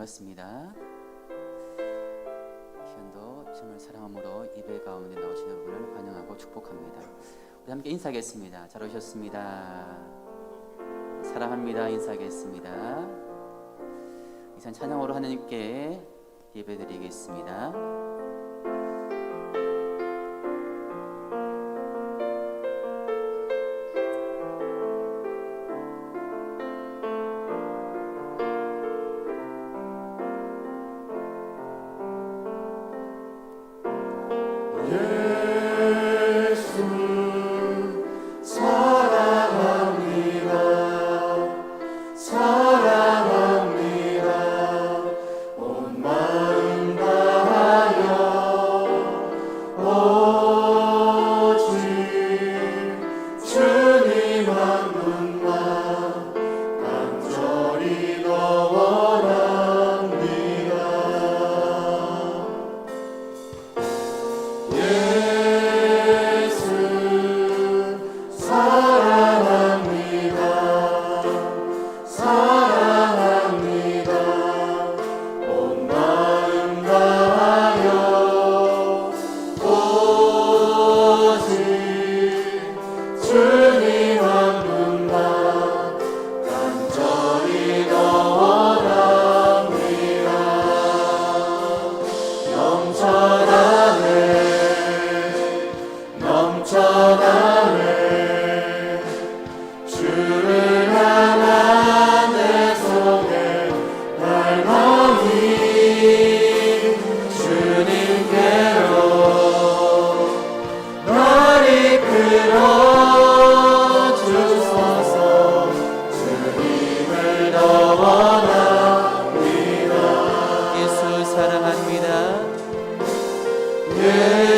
받습니다. 이 시간도 주님을 사랑함으로 예배 가운데 나오시는 분을 환영하고 축복합니다. 우리 함께 인사하겠습니다. 잘 오셨습니다. 사랑합니다. 인사하겠습니다. 이상 찬양으로 하나님께 예배드리겠습니다. 예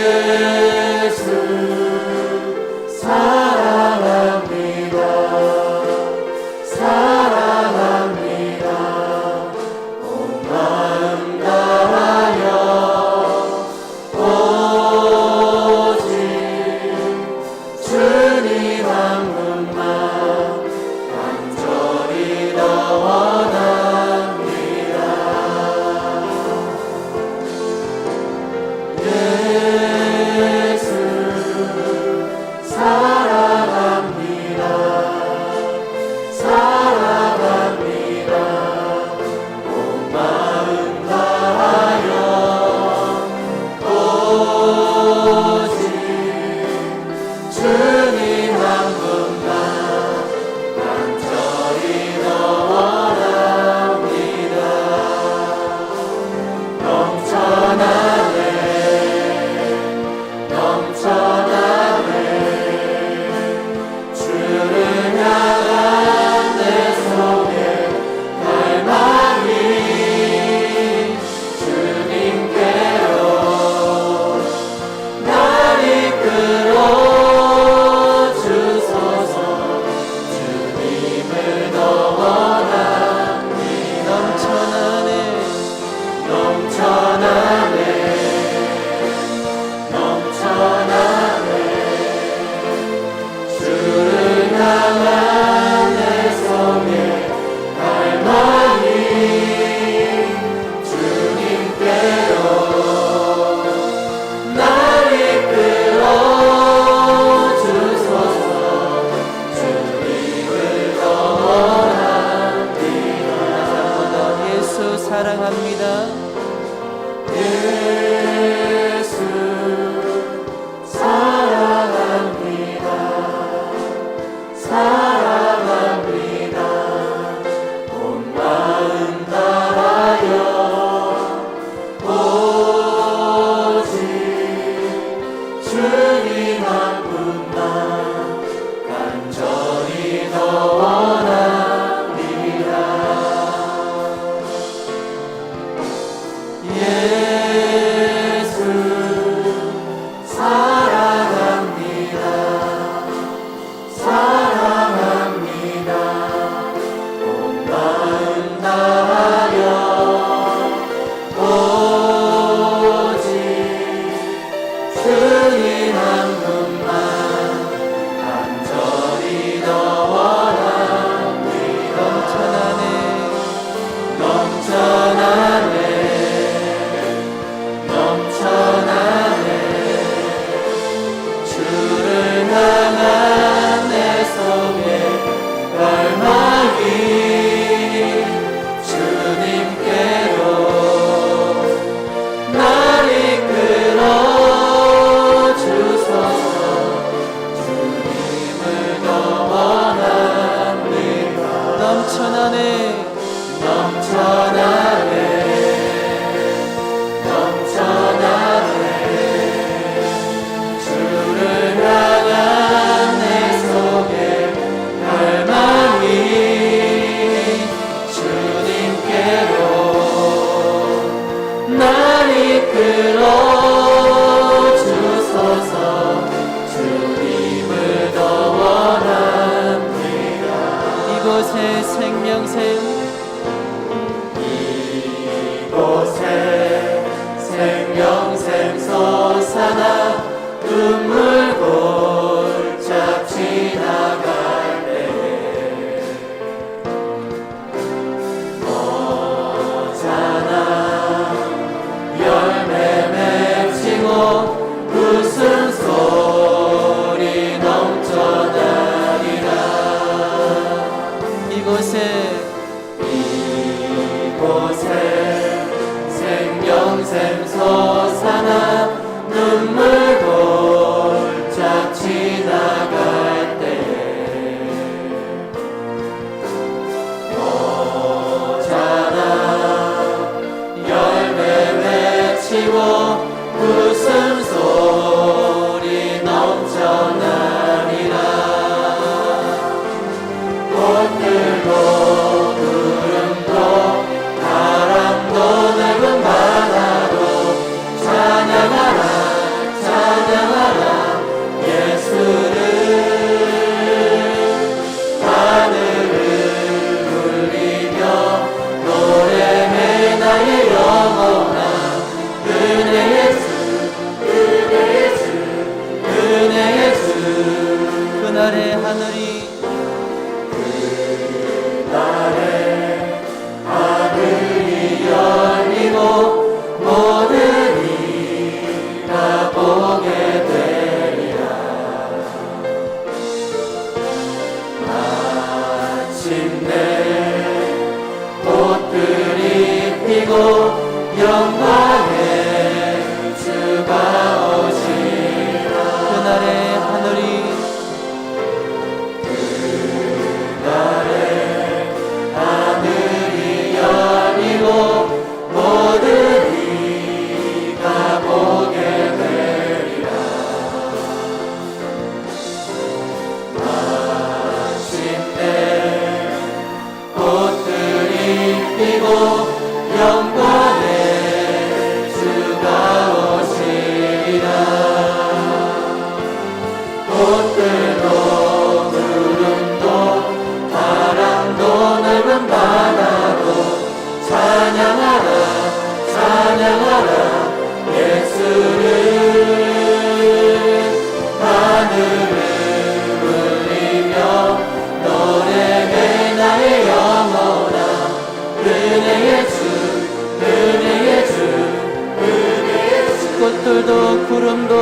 꽃들도 구름도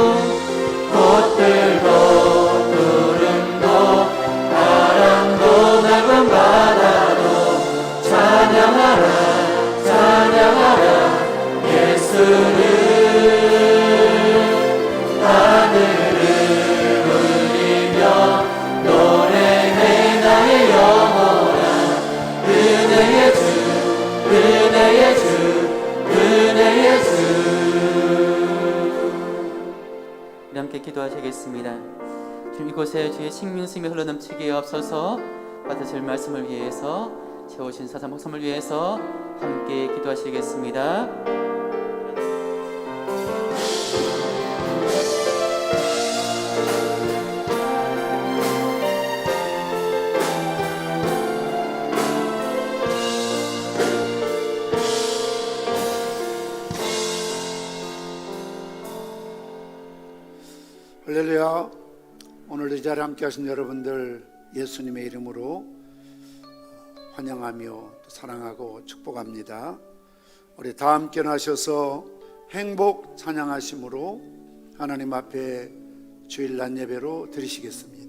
바람도 넓은 바다도 찬양하라 찬양하라 예수를 하늘을 울리며 노래해 나의 영혼아 은혜의 주 은혜의 주 은혜의 주. 우리 함께 기도하시겠습니다. 주님, 이곳에 주의 식민심이 흘러넘치게 없어서 받으실 말씀을 위해서 채우신 사사 목숨을 위해서 함께 기도하시겠습니다. 할렐루야. 오늘 이 자리에 함께 하신 여러분들 예수님의 이름으로 환영하며 사랑하고 축복합니다. 우리 다 함께 나셔서 행복 찬양하심으로 하나님 앞에 주일 낮 예배로 드리시겠습니다.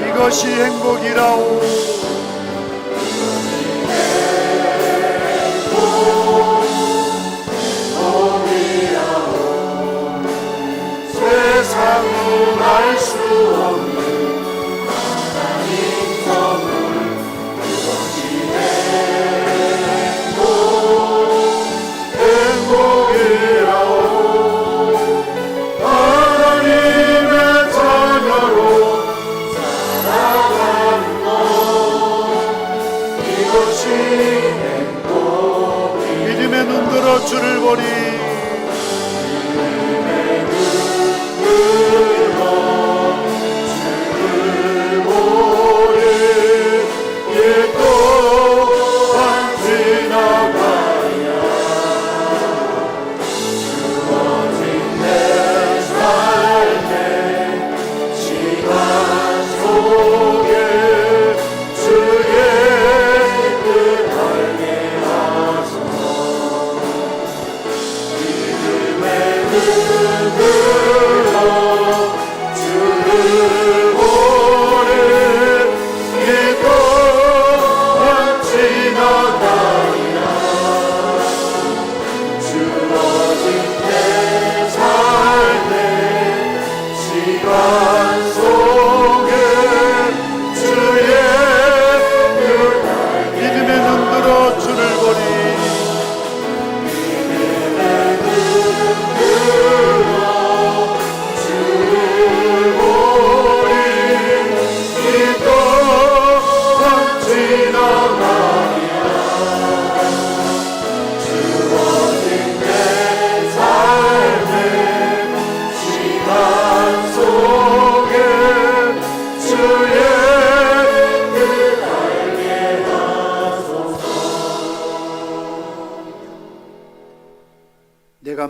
이것이 행복이라오. 세상은 알 수 없는 하나님 선물 그것이 행복이라오. 하나님의 자녀로 살아가는 것 이것이 행복이. 믿음의 눈 들어 주를 보리.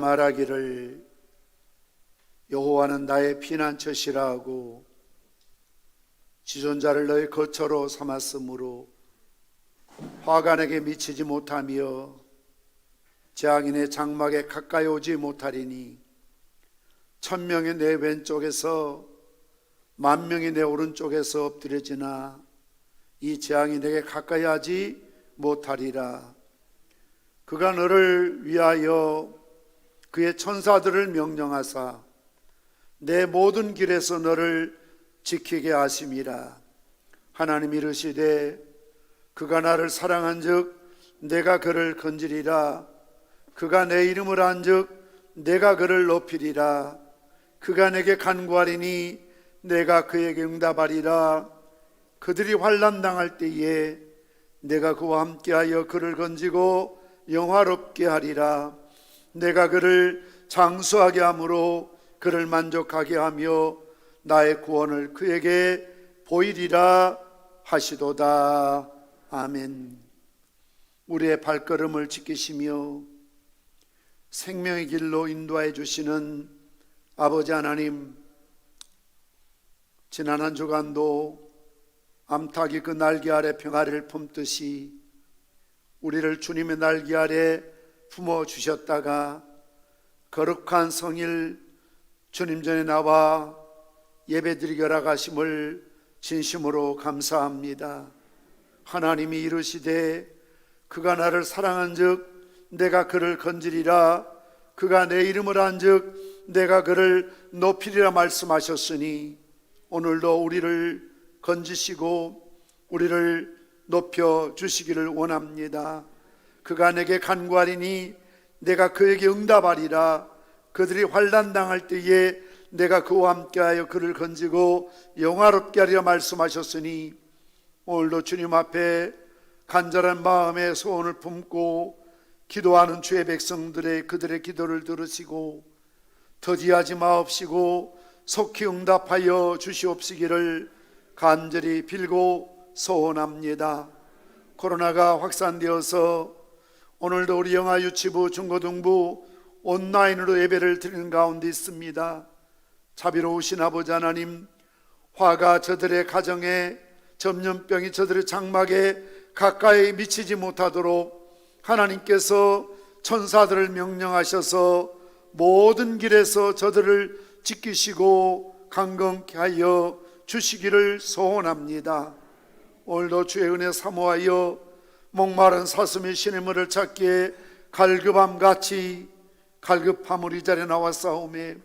말하기를 여호와는 나의 피난처시라 하고 지존자를 너의 거처로 삼았으므로 화가 내게 미치지 못하며 재앙인의 장막에 가까이 오지 못하리니 1000명이 내 왼쪽에서 10,000명이 내 오른쪽에서 엎드려지나 이 재앙이 내게 가까이 하지 못하리라. 그가 너를 위하여 그의 천사들을 명령하사 내 모든 길에서 너를 지키게 하심이라. 하나님이 이르시되 그가 나를 사랑한즉 내가 그를 건지리라. 그가 내 이름을 안즉 내가 그를 높이리라. 그가 내게 간구하리니 내가 그에게 응답하리라. 그들이 환난 당할 때에 내가 그와 함께하여 그를 건지고 영화롭게 하리라. 내가 그를 장수하게 함으로 그를 만족하게 하며 나의 구원을 그에게 보이리라 하시도다. 아멘. 우리의 발걸음을 지키시며 생명의 길로 인도해 주시는 아버지 하나님, 지난 한 주간도 암탉이 그 날개 아래 평화를 품듯이 우리를 주님의 날개 아래 품어주셨다가 거룩한 성일 주님 전에 나와 예배드리게 하심을 진심으로 감사합니다. 하나님이 이르시되 그가 나를 사랑한즉 내가 그를 건지리라. 그가 내 이름을 안즉 내가 그를 높이리라 말씀하셨으니 오늘도 우리를 건지시고 우리를 높여 주시기를 원합니다. 그가 내게 간구하리니 내가 그에게 응답하리라. 그들이 환난 당할 때에 내가 그와 함께하여 그를 건지고 영화롭게 하리라 말씀하셨으니 오늘도 주님 앞에 간절한 마음의 소원을 품고 기도하는 주의 백성들의 그들의 기도를 들으시고 더디하지 마옵시고 속히 응답하여 주시옵시기를 간절히 빌고 소원합니다. 코로나가 확산되어서 오늘도 우리 영아 유치부 중고등부 온라인으로 예배를 드리는 가운데 있습니다. 자비로우신 아버지 하나님, 화가 저들의 가정에, 전염병이 저들의 장막에 가까이 미치지 못하도록 하나님께서 천사들을 명령하셔서 모든 길에서 저들을 지키시고 강건케 하여 주시기를 소원합니다. 오늘도 주의 은혜 사모하여 목마른 사슴이 신의 물을 찾기에 갈급함같이 갈급함을 이 자리에 나왔사오매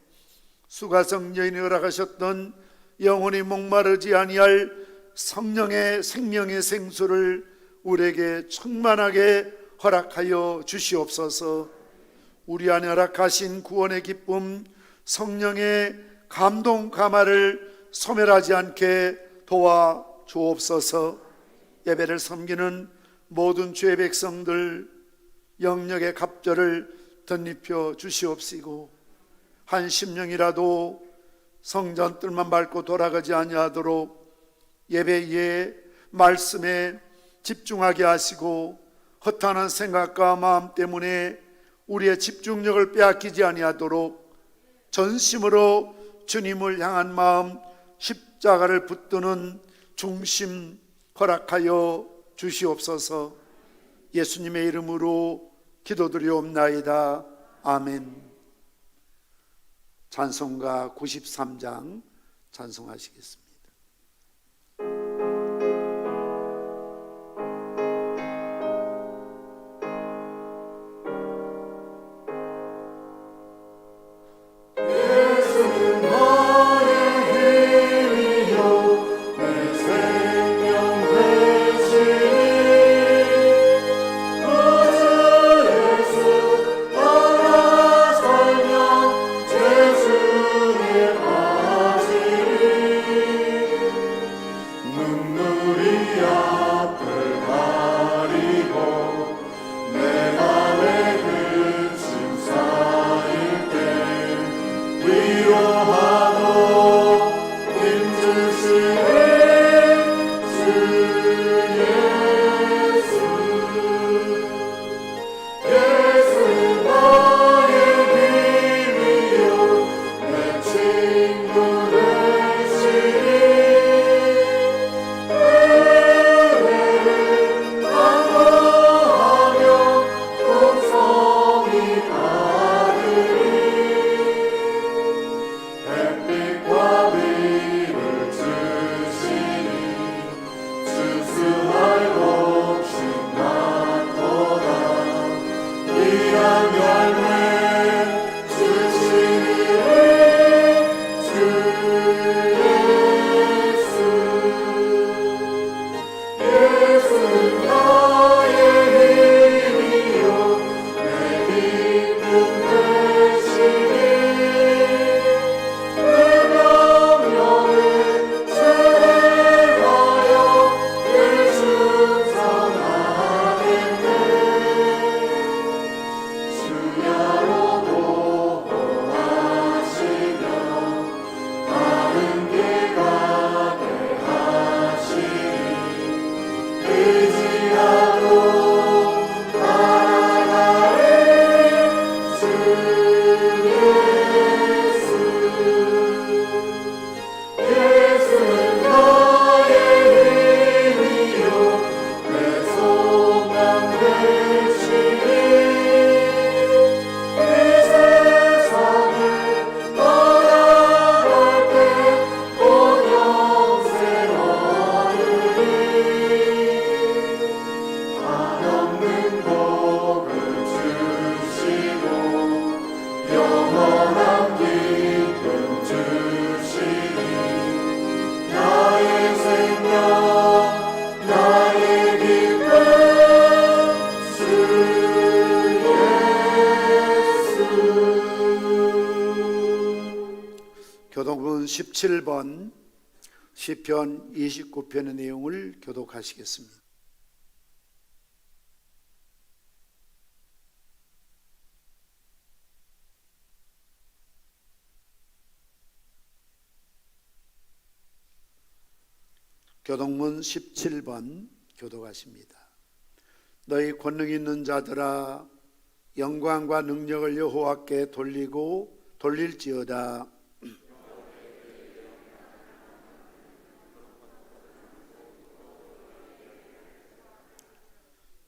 수가성 여인이 허락하셨던 영원히 목마르지 아니할 성령의 생명의 생수를 우리에게 충만하게 허락하여 주시옵소서. 우리 안에 허락하신 구원의 기쁨, 성령의 감동 감화를 소멸하지 않게 도와 주옵소서. 예배를 섬기는 모든 주의 백성들 영역의 갑절을 덧입혀 주시옵시고 한 심령이라도 성전 뜰만 밟고 돌아가지 아니하도록 예배에 말씀에 집중하게 하시고 허탄한 생각과 마음 때문에 우리의 집중력을 빼앗기지 아니하도록 전심으로 주님을 향한 마음, 십자가를 붙드는 중심 허락하여 주시옵소서. 예수님의 이름으로 기도드리옵나이다. 아멘. 찬송가 93장 찬송하시겠습니다. 예수 17번 시편 29편의 내용을 교독하시겠습니다. 교독문 17번 교독하십니다. 너희 권능 있는 자들아, 영광과 능력을 여호와께 돌릴지어다.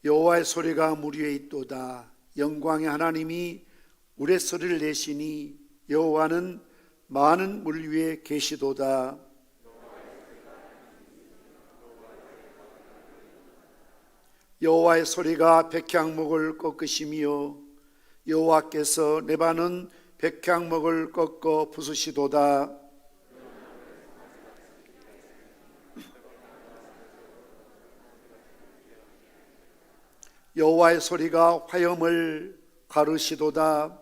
여호와의 소리가 물 위에 있도다. 영광의 하나님이 우레소리를 내시니 여호와는 많은 물 위에 계시도다. 여호와의 소리가 백향목을 꺾으시며 여호와께서 레바논 백향목을 꺾어 부수시도다. 여호와의 소리가 화염을 가르시도다.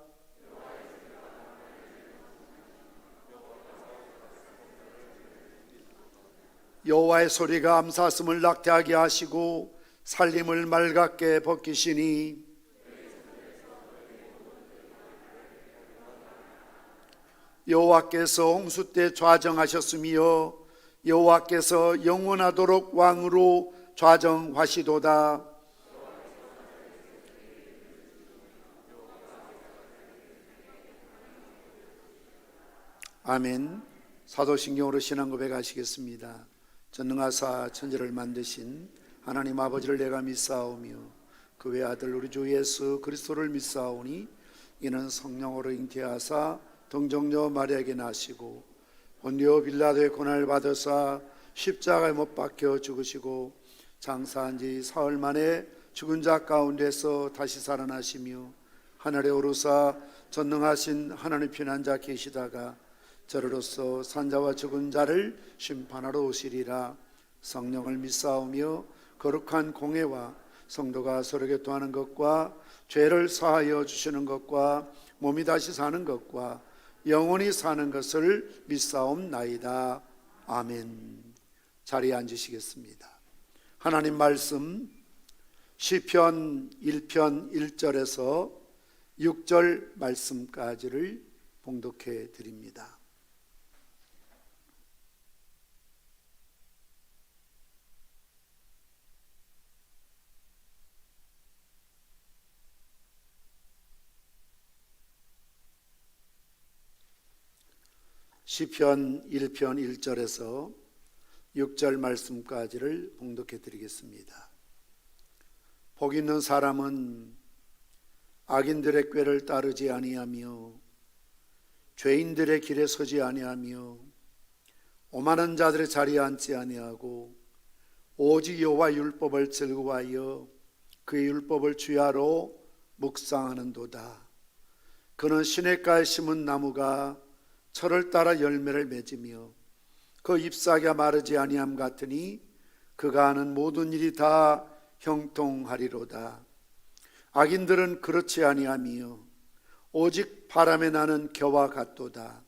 여호와의 소리가 암사슴을 낙태하게 하시고 살림을 맑게 벗기시니 여호와께서 홍수 때 좌정하셨으며 여호와께서 영원하도록 왕으로 좌정하시도다. 아멘. 사도신경으로 신앙 고백하시겠습니다. 전능하사 천지를 만드신 하나님 아버지를 내가 믿사오며 그 외아들 우리 주 예수 그리스도를 믿사오니 이는 성령으로 잉태하사 동정녀 마리아에게 나시고 본디오 빌라도의 고난을 받으사 십자가에 못 박혀 죽으시고 장사한 지 사흘 만에 죽은 자 가운데서 다시 살아나시며 하늘에 오르사 전능하신 하나님 편한 자 계시다가 저로서 산자와 죽은 자를 심판하러 오시리라. 성령을 믿사오며 거룩한 공회와 성도가 서로 교통하는 것과 죄를 사하여 주시는 것과 몸이 다시 사는 것과 영원히 사는 것을 믿사옵나이다. 아멘. 자리에 앉으시겠습니다. 하나님 말씀 시편 1편 1절에서 6절 말씀까지를 봉독해 드립니다. 시편 1편 1절에서 6절 말씀까지를 봉독해 드리겠습니다. 복 있는 사람은 악인들의 꾀를 따르지 아니하며 죄인들의 길에 서지 아니하며 오만한 자들의 자리에 앉지 아니하고 오직 여호와 율법을 즐거워하여 그의 율법을 주야로 묵상하는도다. 그는 시냇가에 심은 나무가 철을 따라 열매를 맺으며 그 잎사귀가 마르지 아니함 같으니 그가 하는 모든 일이 다 형통하리로다. 악인들은 그렇지 아니하며 오직 바람에 나는 겨와 같도다.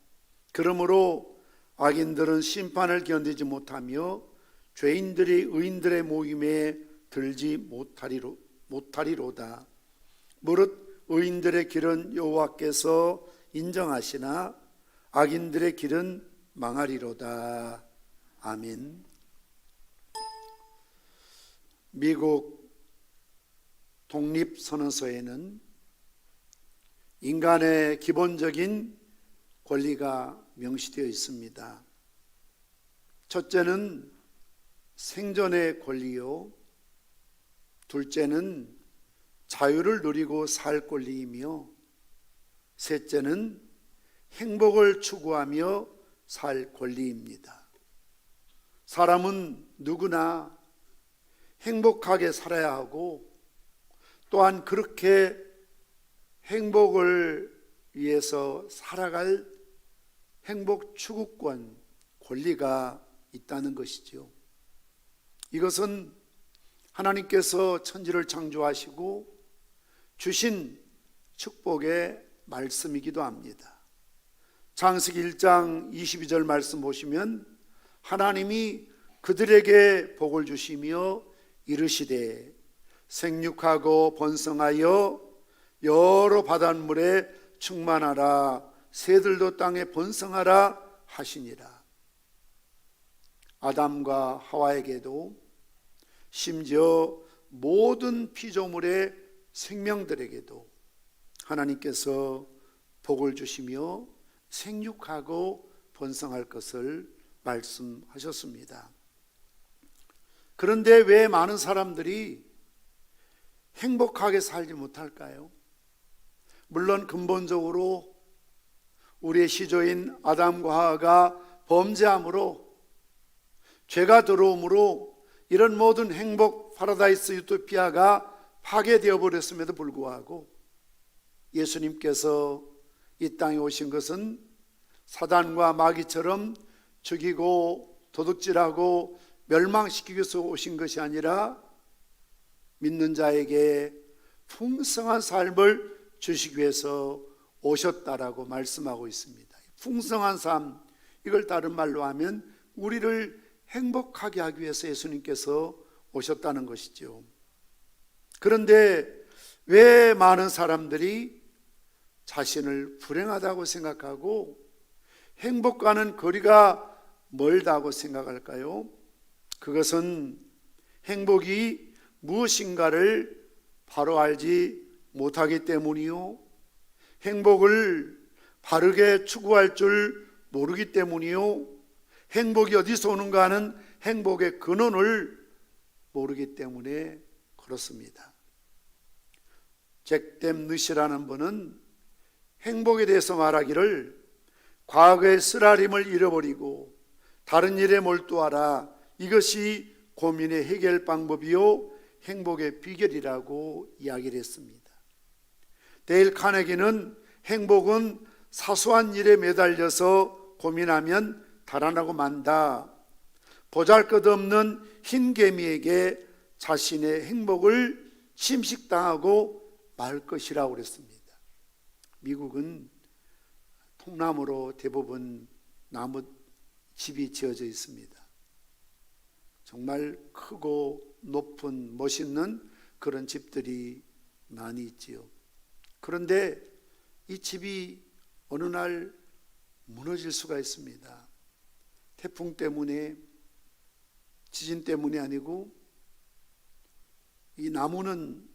그러므로 악인들은 심판을 견디지 못하며 죄인들이 의인들의 모임에 들지 못하리로다. 무릇 의인들의 길은 여호와께서 인정하시나 악인들의 길은 망하리로다. 아멘. 미국 독립선언서에는 인간의 기본적인 권리가 명시되어 있습니다. 첫째는 생존의 권리요, 둘째는 자유를 누리고 살 권리이며 셋째는 행복을 추구하며 살 권리입니다. 사람은 누구나 행복하게 살아야 하고 또한 그렇게 행복을 위해서 살아갈 행복 추구권, 권리가 있다는 것이죠. 이것은 하나님께서 천지를 창조하시고 주신 축복의 말씀이기도 합니다. 창세기 1장 22절 말씀 보시면 하나님이 그들에게 복을 주시며 이르시되 생육하고 번성하여 여러 바닷물에 충만하라, 새들도 땅에 번성하라 하시니라. 아담과 하와에게도 심지어 모든 피조물의 생명들에게도 하나님께서 복을 주시며 생육하고 번성할 것을 말씀하셨습니다. 그런데 왜 많은 사람들이 행복하게 살지 못할까요? 물론 근본적으로 우리의 시조인 아담과 하와가 범죄함으로, 죄가 들어옴으로 이런 모든 행복, 파라다이스 유토피아가 파괴되어 버렸음에도 불구하고 예수님께서 이 땅에 오신 것은 사단과 마귀처럼 죽이고 도둑질하고 멸망시키기 위해서 오신 것이 아니라 믿는 자에게 풍성한 삶을 주시기 위해서 오셨다라고 말씀하고 있습니다. 풍성한 삶, 이걸 다른 말로 하면 우리를 행복하게 하기 위해서 예수님께서 오셨다는 것이죠. 그런데 왜 많은 사람들이 자신을 불행하다고 생각하고 행복과는 거리가 멀다고 생각할까요? 그것은 행복이 무엇인가를 바로 알지 못하기 때문이요, 행복을 바르게 추구할 줄 모르기 때문이요, 행복이 어디서 오는가 하는 행복의 근원을 모르기 때문에 그렇습니다. 잭 댐느시라는 분은 행복에 대해서 말하기를 과거의 쓰라림을 잃어버리고 다른 일에 몰두하라, 이것이 고민의 해결 방법이요 행복의 비결이라고 이야기를 했습니다. 데일 카네기는 행복은 사소한 일에 매달려서 고민하면 달아나고 만다, 보잘것없는 흰 개미에게 자신의 행복을 침식당하고 말 것이라고 그랬습니다. 미국은 통나무로 대부분 나무 집이 지어져 있습니다. 정말 크고 높은 멋있는 그런 집들이 많이 있지요. 그런데 이 집이 어느 날 무너질 수가 있습니다. 태풍 때문에, 지진 때문이 아니고 이 나무는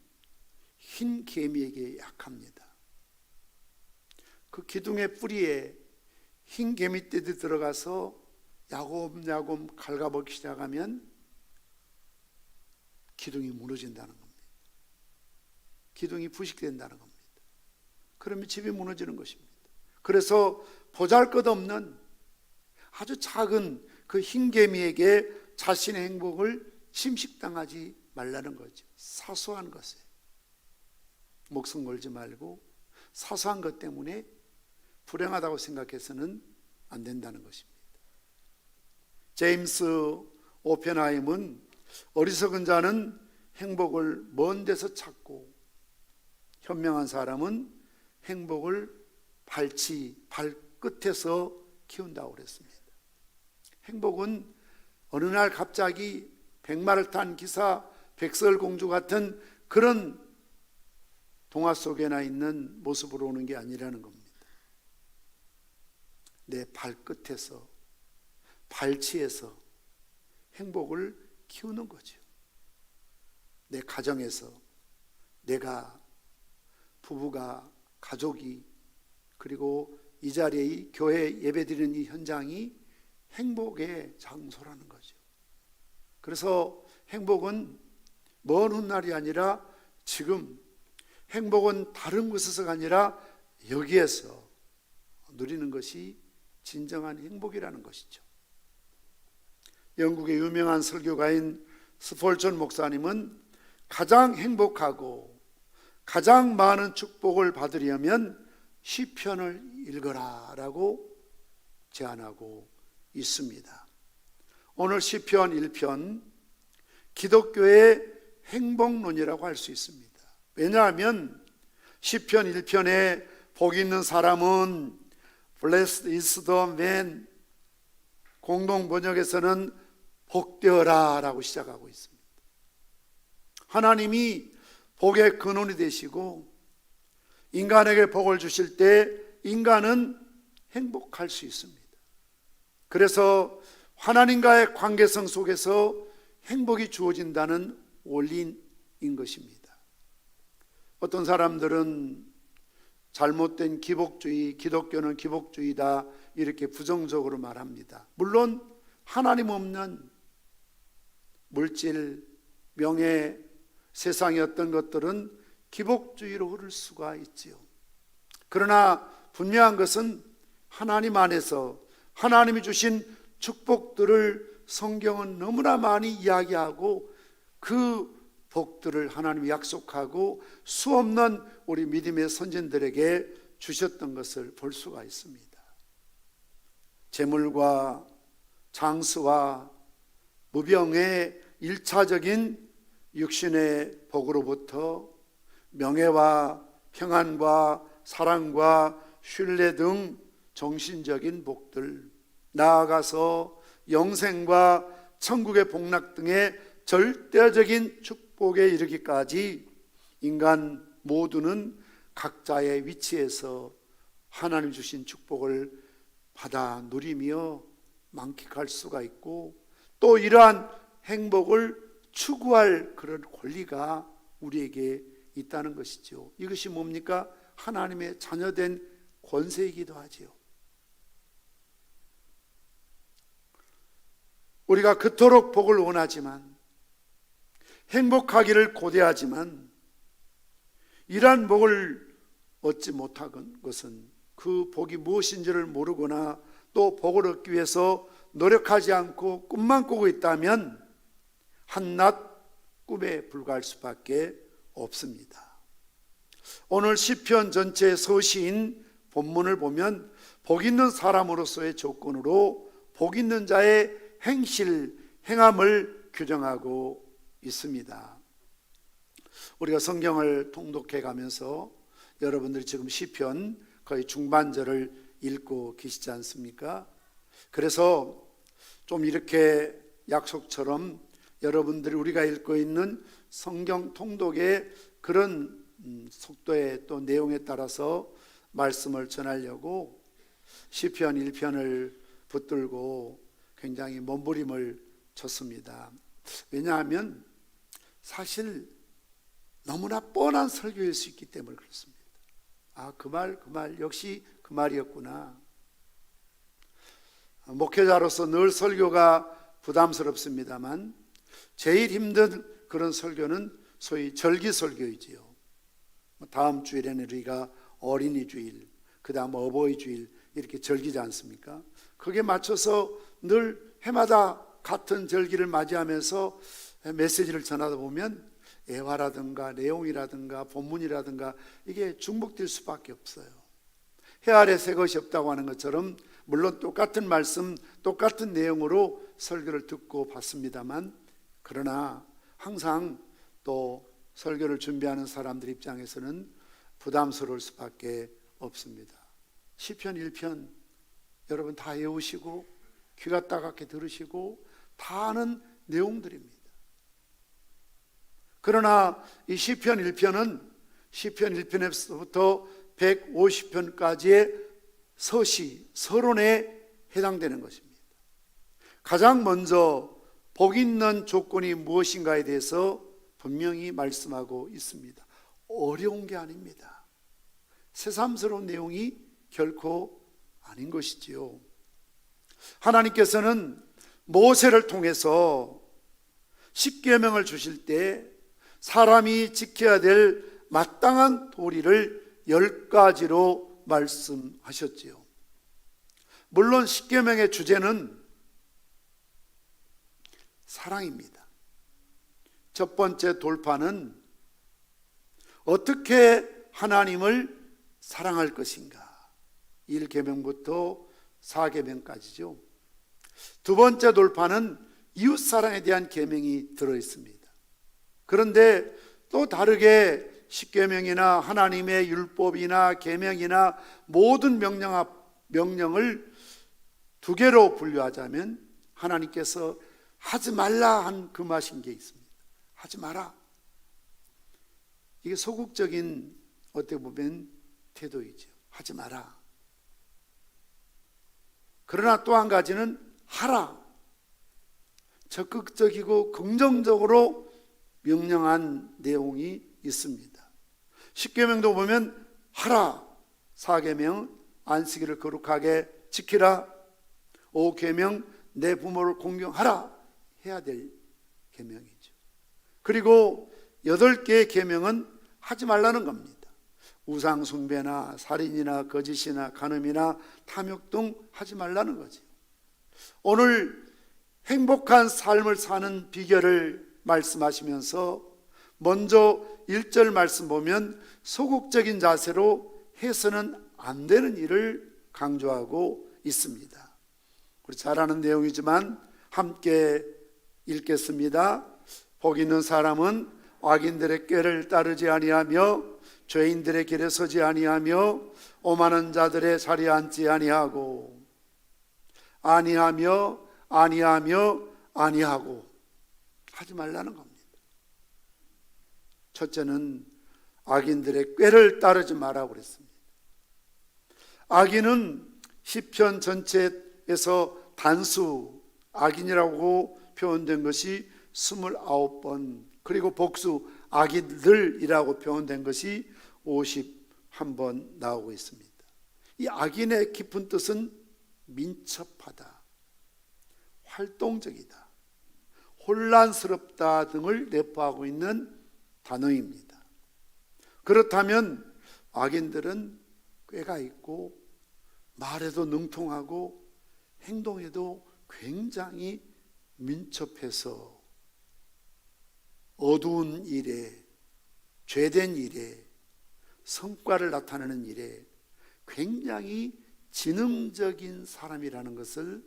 흰 개미에게 약합니다. 그 기둥의 뿌리에 흰 개미떼들이 들어가서 야곱야곱 갉아먹기 시작하면 기둥이 무너진다는 겁니다. 기둥이 부식된다는 겁니다. 그러면 집이 무너지는 것입니다. 그래서 보잘것없는 아주 작은 그 흰개미에게 자신의 행복을 침식당하지 말라는 거죠. 사소한 것에 목숨 걸지 말고 사소한 것 때문에 불행하다고 생각해서는 안 된다는 것입니다. 제임스 오펜하임은 어리석은 자는 행복을 먼 데서 찾고 현명한 사람은 행복을 발끝에서 키운다고 그랬습니다. 행복은 어느 날 갑자기 백마를 탄 기사 백설공주 같은 그런 동화 속에나 있는 모습으로 오는 게 아니라는 겁니다. 내 발끝에서, 발치에서 행복을 키우는 거죠. 내 가정에서, 내가, 부부가, 가족이, 그리고 이 자리에 이 교회 예배드리는 이 현장이 행복의 장소라는 거죠. 그래서 행복은 먼 훗날이 아니라 지금, 행복은 다른 곳에서가 아니라 여기에서 누리는 것이 진정한 행복이라는 것이죠. 영국의 유명한 설교가인 스폴전 목사님은 가장 행복하고 가장 많은 축복을 받으려면 시편을 읽어라 라고 제안하고 있습니다. 오늘 시편 1편, 기독교의 행복론이라고 할 수 있습니다. 왜냐하면 시편 1편에 복 있는 사람은 Blessed is the man, 공동 번역에서는 복되어라 라고 시작하고 있습니다. 하나님이 복의 근원이 되시고 인간에게 복을 주실 때 인간은 행복할 수 있습니다. 그래서 하나님과의 관계성 속에서 행복이 주어진다는 원리인 것입니다. 어떤 사람들은 잘못된 기복주의, 기독교는 기복주의다 이렇게 부정적으로 말합니다. 물론 하나님 없는 물질, 명예, 세상의 어떤 것들은 기복주의로 흐를 수가 있지요. 그러나 분명한 것은 하나님 안에서 하나님이 주신 축복들을 성경은 너무나 많이 이야기하고 그 복들을 하나님이 약속하고 수없는 우리 믿음의 선진들에게 주셨던 것을 볼 수가 있습니다. 재물과 장수와 무병의 일차적인 육신의 복으로부터 명예와 평안과 사랑과 신뢰 등 정신적인 복들, 나아가서 영생과 천국의 복락 등의 절대적인 축복에 이르기까지 인간 모두는 각자의 위치에서 하나님 주신 축복을 받아 누리며 만끽할 수가 있고 또 이러한 행복을 추구할 그런 권리가 우리에게 있다는 것이죠. 이것이 뭡니까? 하나님의 자녀된 권세이기도 하지요. 우리가 그토록 복을 원하지만 행복하기를 고대하지만 이러한 복을 얻지 못한 것은 그 복이 무엇인지를 모르거나 또 복을 얻기 위해서 노력하지 않고 꿈만 꾸고 있다면 한낱 꿈에 불과할 수밖에 없습니다. 오늘 시편 전체의 서시인 본문을 보면 복 있는 사람으로서의 조건으로 복 있는 자의 행실, 행함을 규정하고 있습니다. 우리가 성경을 통독해 가면서 여러분들이 지금 시편 거의 중반절을 읽고 계시지 않습니까? 그래서 좀 이렇게 약속처럼 여러분들이 우리가 읽고 있는 성경 통독의 그런 속도의 또 내용에 따라서 말씀을 전하려고 시편 1편을 붙들고 굉장히 몸부림을 쳤습니다. 왜냐하면 사실 너무나 뻔한 설교일 수 있기 때문에 그렇습니다. 아, 그 말 역시 그 말이었구나. 목회자로서 늘 설교가 부담스럽습니다만 제일 힘든 그런 설교는 소위 절기설교이지요. 다음 주일에는 우리가 어린이 주일, 그 다음 어버이 주일 이렇게 절기지 않습니까? 거기에 맞춰서 늘 해마다 같은 절기를 맞이하면서 메시지를 전하다 보면 애화라든가 내용이라든가 본문이라든가 이게 중복될 수밖에 없어요. 해 아래 새 것이 없다고 하는 것처럼 물론 똑같은 말씀, 똑같은 내용으로 설교를 듣고 봤습니다만 그러나 항상 또 설교를 준비하는 사람들 입장에서는 부담스러울 수밖에 없습니다. 시편 1편 여러분 다 외우시고 귀가 따갑게 들으시고 다 아는 내용들입니다. 그러나 이 시편 1편은 시편 1편에서부터 150편까지의 서시, 서론에 해당되는 것입니다. 가장 먼저 복 있는 조건이 무엇인가에 대해서 분명히 말씀하고 있습니다. 어려운 게 아닙니다. 새삼스러운 내용이 결코 아닌 것이지요. 하나님께서는 모세를 통해서 십계명을 주실 때 사람이 지켜야 될 마땅한 도리를 10가지로 말씀하셨지요. 물론 십계명의 주제는 사랑입니다. 첫 번째 돌파는 어떻게 하나님을 사랑할 것인가 1계명부터 4계명까지죠. 두 번째 돌파는 이웃사랑에 대한 계명이 들어있습니다. 그런데 또 명령이나 하나님의 율법이나 계명이나 모든 명령을 두 개로 분류하자면 하나님께서 하지 말라 한 금하신 게 있습니다. 하지 마라. 이게 소극적인 어떻게 보면 태도이죠. 하지 마라. 그러나 또 한 가지는 하라. 적극적이고 긍정적으로 명령한 내용이 있습니다. 십계명도 보면 하라. 4계명 안식일을 거룩하게 지키라. 5계명 내 부모를 공경하라. 해야 될 계명이죠. 그리고 8개의 계명은 하지 말라는 겁니다. 우상 숭배나 살인이나 거짓이나 간음이나 탐욕 등 하지 말라는 거죠. 오늘 행복한 삶을 사는 비결을 말씀하시면서 먼저 1절 말씀 보면 소극적인 자세로 해서는 안 되는 일을 강조하고 있습니다. 우리 잘 아는 내용이지만 함께 읽겠습니다. 복 있는 사람은 악인들의 꾀를 따르지 아니하며 죄인들의 길에 서지 아니하며 오만한 자들의 자리에 앉지 아니하고 하지 말라는 겁니다. 첫째는 악인들의 꾀를 따르지 마라고 그랬습니다. 악인은 시편 전체에서 단수 악인이라고 표현된 것이 29번, 그리고 복수 악인들이라고 표현된 것이 51번 나오고 있습니다. 이 악인의 깊은 뜻은 민첩하다, 활동적이다, 혼란스럽다 등을 내포하고 있는 단어입니다. 그렇다면 악인들은 꾀가 있고 말에도 능통하고 행동에도 굉장히 민첩해서 어두운 일에, 죄된 일에, 성과를 나타내는 일에 굉장히 지능적인 사람이라는 것을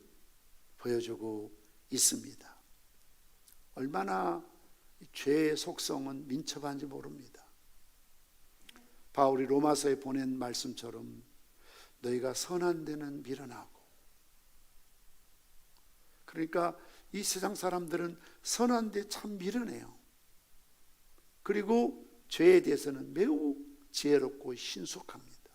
보여주고 있습니다. 얼마나 죄의 속성은 민첩한지 모릅니다. 바울이 로마서에 보낸 말씀처럼 너희가 선한 데는 미련하고, 그러니까 이 세상 사람들은 선한 데 참 미련해요. 그리고 죄에 대해서는 매우 지혜롭고 신속합니다.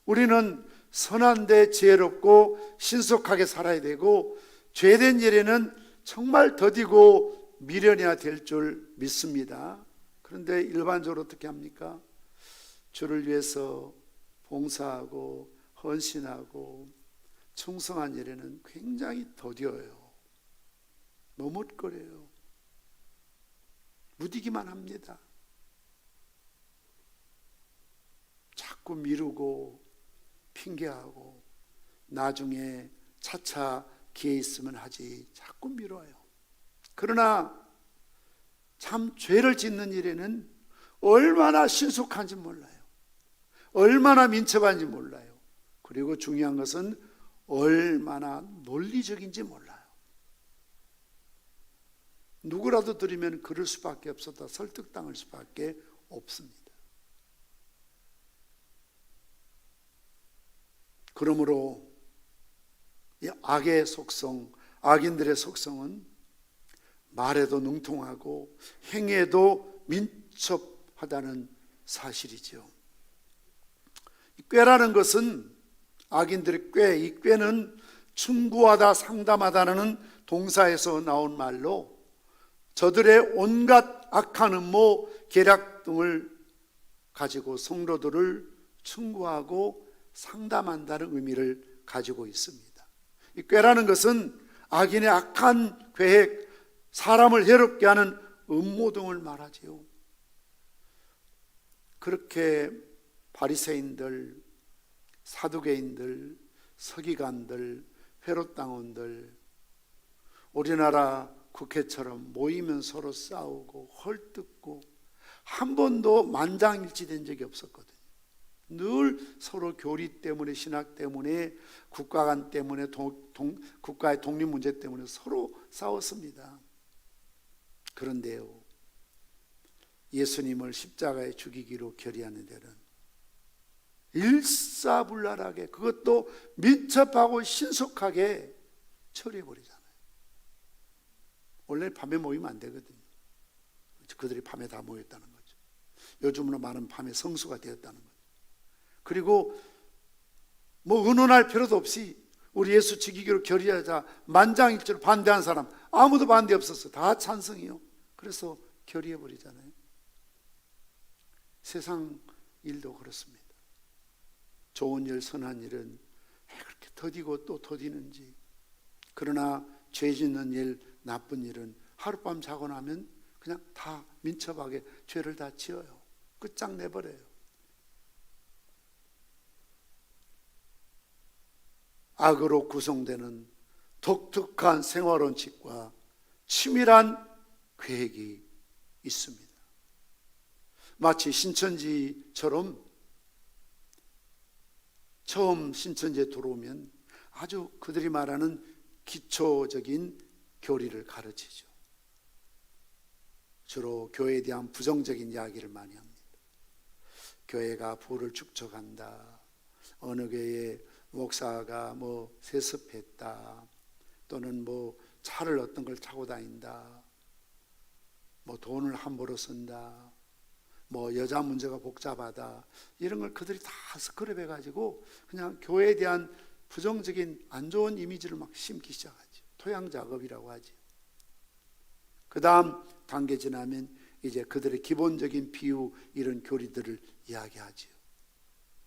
우리는 선한데 지혜롭고 신속하게 살아야 되고, 죄된 일에는 정말 더디고 미련해야 될 줄 믿습니다. 그런데 일반적으로 어떻게 합니까? 주를 위해서 봉사하고 헌신하고 충성한 일에는 굉장히 더뎌요. 머뭇거려요. 무디기만 합니다. 자꾸 미루고 핑계하고 나중에 차차 기회 있으면 하지 자꾸 미뤄요. 그러나 참 죄를 짓는 일에는 얼마나 신속한지 몰라요. 얼마나 민첩한지 몰라요. 그리고 중요한 것은 얼마나 논리적인지 몰라요. 누구라도 들으면 그럴 수밖에 없었다, 설득당할 수밖에 없습니다. 그러므로 이 악의 속성, 악인들의 속성은 말에도 능통하고 행위에도 민첩하다는 사실이죠. 이 꾀라는 것은, 악인들의 꾀, 이 꾀는 충고하다, 상담하다는 동사에서 나온 말로 저들의 온갖 악한 음모, 계략 등을 가지고 성도들을 충고하고 상담한다는 의미를 가지고 있습니다. 이 꾀라는 것은 악인의 악한 계획, 사람을 해롭게 하는 음모 등을 말하지요. 그렇게 바리새인들, 사두개인들, 서기관들, 헤롯당원들, 우리나라 국회처럼 모이면 서로 싸우고 헐뜯고 한 번도 만장일치된 적이 없었거든요. 늘 서로 교리 때문에, 신학 때문에, 국가관 때문에, 국가의 독립 문제 때문에 서로 싸웠습니다. 그런데요, 예수님을 십자가에 죽이기로 결의하는 데는 일사불란하게, 그것도 민첩하고 신속하게 처리해버리잖아요. 원래 밤에 모이면 안 되거든요. 그들이 밤에 다 모였다는 거죠. 요즘으로 말하면 밤에 성수가 되었다는 거죠. 그리고 뭐 의논할 필요도 없이 우리 예수 지키기로 결의하자 만장일치로 반대한 사람 아무도 반대 없었어. 다 찬성이요. 그래서 결의해버리잖아요. 세상 일도 그렇습니다. 좋은 일, 선한 일은 왜 그렇게 더디고 또 더디는지. 그러나 죄 짓는 일, 나쁜 일은 하룻밤 자고 나면 그냥 다 민첩하게 죄를 다 지어요. 끝장내버려요. 악으로 구성되는 독특한 생활 원칙과 치밀한 계획이 있습니다. 마치 신천지처럼 처음 신천지에 들어오면 아주 그들이 말하는 기초적인 교리를 가르치죠. 주로 교회에 대한 부정적인 이야기를 많이 합니다. 교회가 부를 축적한다. 어느 교회에 목사가 뭐 세습했다. 또는 뭐 차를 어떤 걸 타고 다닌다. 뭐 돈을 함부로 쓴다. 뭐 여자 문제가 복잡하다. 이런 걸 그들이 다 스크랩해 가지고 그냥 교회에 대한 부정적인 안 좋은 이미지를 막 심기 시작하죠. 토양 작업이라고 하죠. 그 다음 단계 지나면 이제 그들의 기본적인 비유 이런 교리들을 이야기하죠.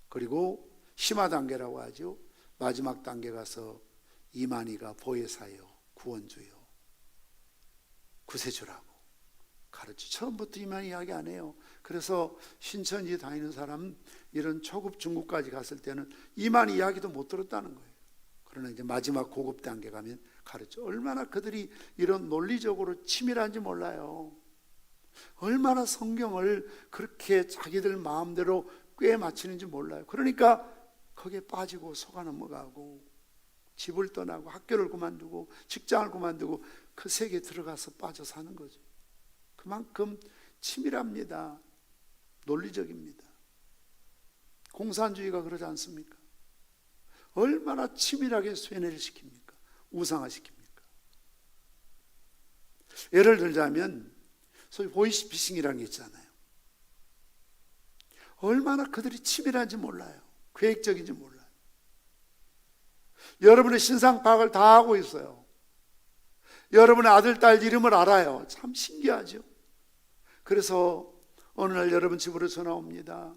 그리고 심화 단계라고 하죠. 마지막 단계 가서 이만희가 보혜사요, 구원주요, 구세주라고 가르치. 처음부터 이만희 이야기 안 해요. 그래서 신천지 다니는 사람 이런 초급 중급까지 갔을 때는 이만희 이야기도 못 들었다는 거예요. 그러나 이제 마지막 고급 단계 가면 가르쳐. 얼마나 그들이 이런 논리적으로 치밀한지 몰라요. 얼마나 성경을 그렇게 자기들 마음대로 꿰 맞추는지 몰라요. 그러니까 거기에 빠지고 속아 넘어가고 집을 떠나고 학교를 그만두고 직장을 그만두고 그 세계에 들어가서 빠져 사는 거죠. 그만큼 치밀합니다. 논리적입니다. 공산주의가 그러지 않습니까? 얼마나 치밀하게 쇠뇌를 시킵니까? 우상화시킵니까? 예를 들자면 소위 보이스피싱이라는 게 있잖아요. 얼마나 그들이 치밀한지 몰라요. 계획적인지 몰라요. 여러분의 신상 파악을 다 하고 있어요. 여러분의 아들, 딸 이름을 알아요. 참 신기하죠. 그래서 어느 날 여러분 집으로 전화 옵니다.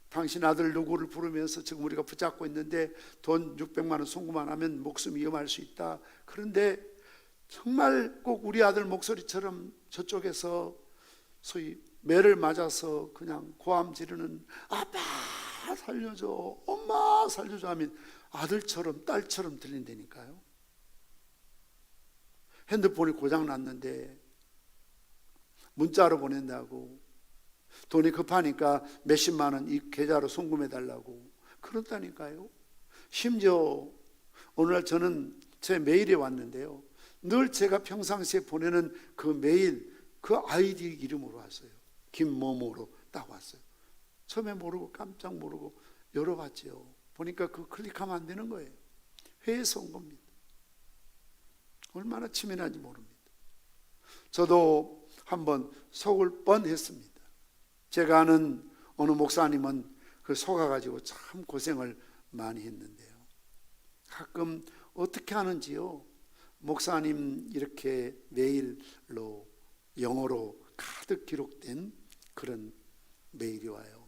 당신 아들 누구를 부르면서 지금 우리가 붙잡고 있는데 돈 600만 원 송금만 하면 목숨 위험할 수 있다. 그런데 정말 꼭 우리 아들 목소리처럼 저쪽에서 소위 매를 맞아서 그냥 고함 지르는 아빠 살려줘, 엄마 살려줘 하면 아들처럼 딸처럼 들린다니까요. 핸드폰이 고장 났는데 문자로 보낸다고, 돈이 급하니까 몇십만 원 이 계좌로 송금해 달라고 그렇다니까요. 심지어 오늘날 저는 제 메일에 왔는데요, 늘 제가 평상시에 보내는 그 메일 그 아이디 이름으로 왔어요. 김모모로 딱 왔어요. 처음에 모르고 깜짝 모르고 열어봤죠. 보니까 그 클릭하면 안 되는 거예요. 회에서 온 겁니다. 얼마나 치밀한지 모릅니다. 저도 한번 속을 뻔했습니다. 제가 아는 어느 목사님은 그 속아가지고 참 고생을 많이 했는데요. 가끔 어떻게 하는지요. 목사님 이렇게 메일로 영어로 가득 기록된 그런 메일이 와요.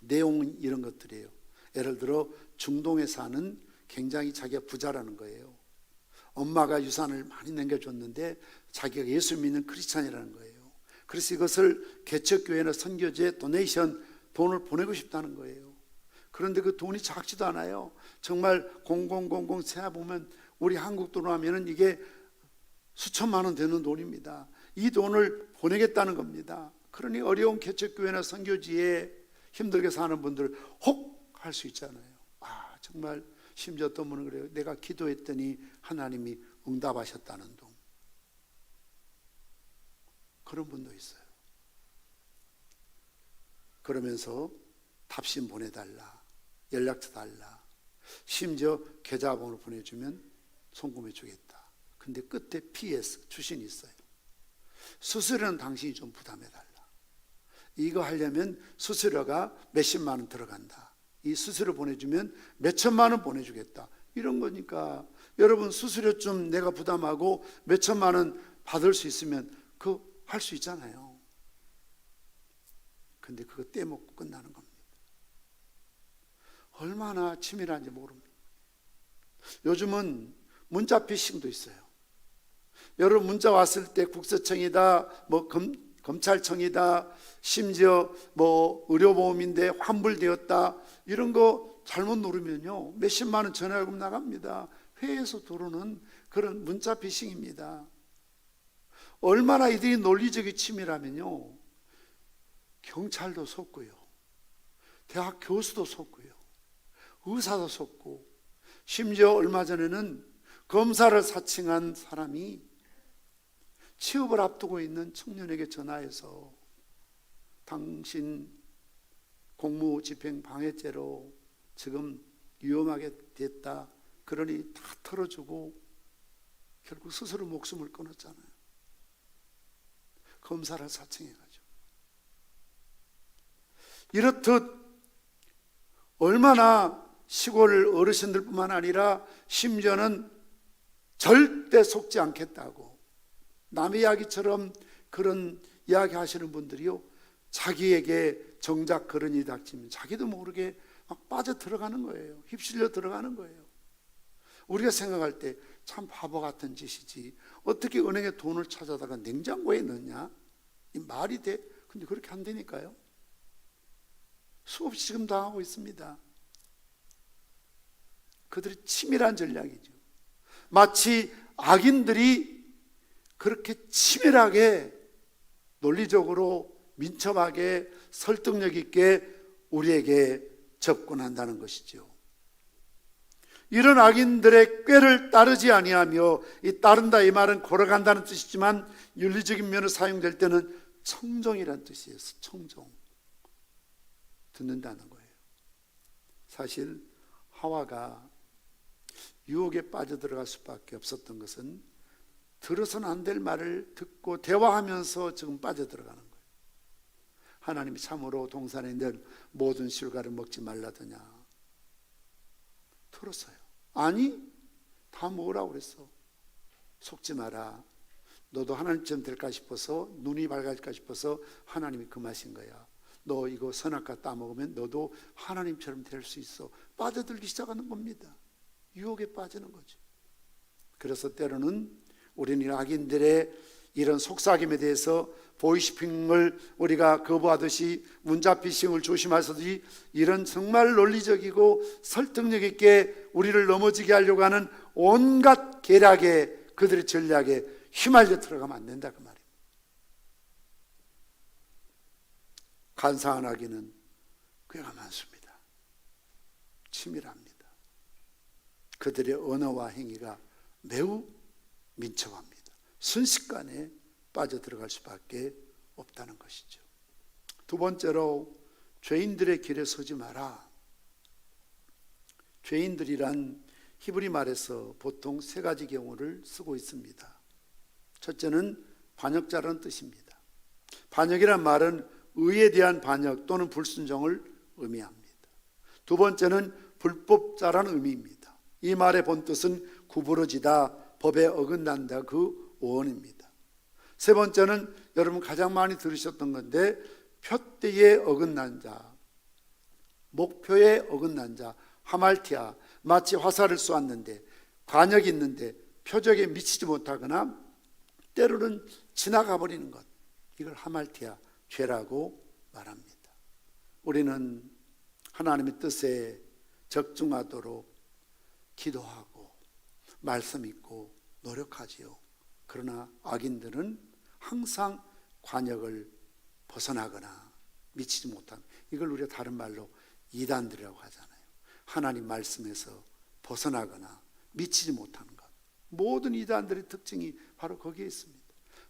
내용은 이런 것들이에요. 예를 들어 중동에 사는 굉장히 자기가 부자라는 거예요. 엄마가 유산을 많이 남겨줬는데 자기가 예수 믿는 크리스찬이라는 거예요. 그래서 이것을 개척교회나 선교지에 도네이션 돈을 보내고 싶다는 거예요. 그런데 그 돈이 작지도 않아요. 정말 0000 세어보면 우리 한국 돈으로 하면은 이게 수천만 원 되는 돈입니다. 이 돈을 보내겠다는 겁니다. 그러니 어려운 개척교회나 선교지에 힘들게 사는 분들 혹 할 수 있잖아요. 아, 정말 심지어 어떤 분은 그래요. 내가 기도했더니 하나님이 응답하셨다는 동. 그런 분도 있어요. 그러면서 답신 보내달라, 연락처 달라, 심지어 계좌번호 보내주면 송금해 주겠다. 근데 끝에 PS 주신이 있어요. 수수료는 당신이 좀 부담해달라. 이거 하려면 수수료가 몇십만 원 들어간다. 이 수수료 보내주면 몇천만 원 보내주겠다. 이런 거니까 여러분 수수료 좀 내가 부담하고 몇천만 원 받을 수 있으면 그거 할 수 있잖아요. 근데 그거 떼먹고 끝나는 겁니다. 얼마나 치밀한지 모릅니다. 요즘은 문자 피싱도 있어요. 여러분 문자 왔을 때 국세청이다, 뭐 검찰청이다, 심지어 뭐 의료보험인데 환불되었다, 이런 거 잘못 누르면요 몇십만 원 전화요금 나갑니다. 회에서 들어오는 그런 문자 피싱입니다. 얼마나 이들이 논리적이 치밀하면요 경찰도 속고요, 대학 교수도 속고요, 의사도 속고, 심지어 얼마 전에는 검사를 사칭한 사람이 취업을 앞두고 있는 청년에게 전화해서 당신 공무집행 방해죄로 지금 위험하게 됐다, 그러니 다 털어주고 결국 스스로 목숨을 끊었잖아요. 검사를 사칭해가지고. 이렇듯 얼마나 시골 어르신들뿐만 아니라 심지어는 절대 속지 않겠다고 남의 이야기처럼 그런 이야기 하시는 분들이요, 자기에게 정작 그런 일이 닥치면 자기도 모르게 막 빠져 들어가는 거예요. 휩쓸려 들어가는 거예요. 우리가 생각할 때 참 바보 같은 짓이지, 어떻게 은행에 돈을 찾아다가 냉장고에 넣냐, 이 말이 돼? 근데 그렇게 안 되니까요. 수없이 지금 당하고 있습니다. 그들이 치밀한 전략이죠. 마치 악인들이 그렇게 치밀하게 논리적으로 민첩하게 설득력 있게 우리에게 접근한다는 것이죠. 이런 악인들의 꾀를 따르지 아니하며, 이 따른다 이 말은 걸어간다는 뜻이지만 윤리적인 면으로 사용될 때는 청종이라는 뜻이에요. 청종, 듣는다는 거예요. 사실 하와가 유혹에 빠져들어갈 수밖에 없었던 것은 들어서는 안 될 말을 듣고 대화하면서 지금 빠져들어가는 거예요. 하나님이 참으로 동산에 늘 모든 실과를 먹지 말라더냐. 들었어요. 아니, 다 먹으라고 그랬어. 속지 마라. 너도 하나님처럼 될까 싶어서, 눈이 밝아질까 싶어서 하나님이 금하신 거야. 너 이거 선악과 따먹으면 너도 하나님처럼 될 수 있어. 빠져들기 시작하는 겁니다. 유혹에 빠지는 거죠. 그래서 때로는 우리는 악인들의 이런 속삭임에 대해서 보이스피싱을 우리가 거부하듯이 문자 피싱을 조심하듯이 이런 정말 논리적이고 설득력 있게 우리를 넘어지게 하려고 하는 온갖 계략에, 그들의 전략에 휘말려 들어가면 안 된다, 그 말이에요. 간사한 악인은 꽤나 많습니다. 치밀합니다. 그들의 언어와 행위가 매우 민첩합니다. 순식간에 빠져들어갈 수밖에 없다는 것이죠. 두 번째로, 죄인들의 길에 서지 마라. 죄인들이란 히브리 말에서 보통 세 가지 경우를 쓰고 있습니다. 첫째는 반역자라는 뜻입니다. 반역이란 말은 의에 대한 반역 또는 불순종을 의미합니다. 두 번째는 불법자라는 의미입니다. 이 말의 본뜻은 구부러지다, 법에 어긋난다, 그 원입니다. 세 번째는 여러분 가장 많이 들으셨던 건데, 표대에 어긋난 자, 목표에 어긋난 자, 하말티아, 마치 화살을 쏘았는데 관역이 있는데 표적에 미치지 못하거나 때로는 지나가 버리는 것, 이걸 하말티아, 죄라고 말합니다. 우리는 하나님의 뜻에 적중하도록 기도하고 말씀 읽고 노력하지요. 그러나 악인들은 항상 관역을 벗어나거나 미치지 못한, 이걸 우리가 다른 말로 이단들이라고 하잖아요. 하나님 말씀에서 벗어나거나 미치지 못하는 것. 모든 이단들의 특징이 바로 거기에 있습니다.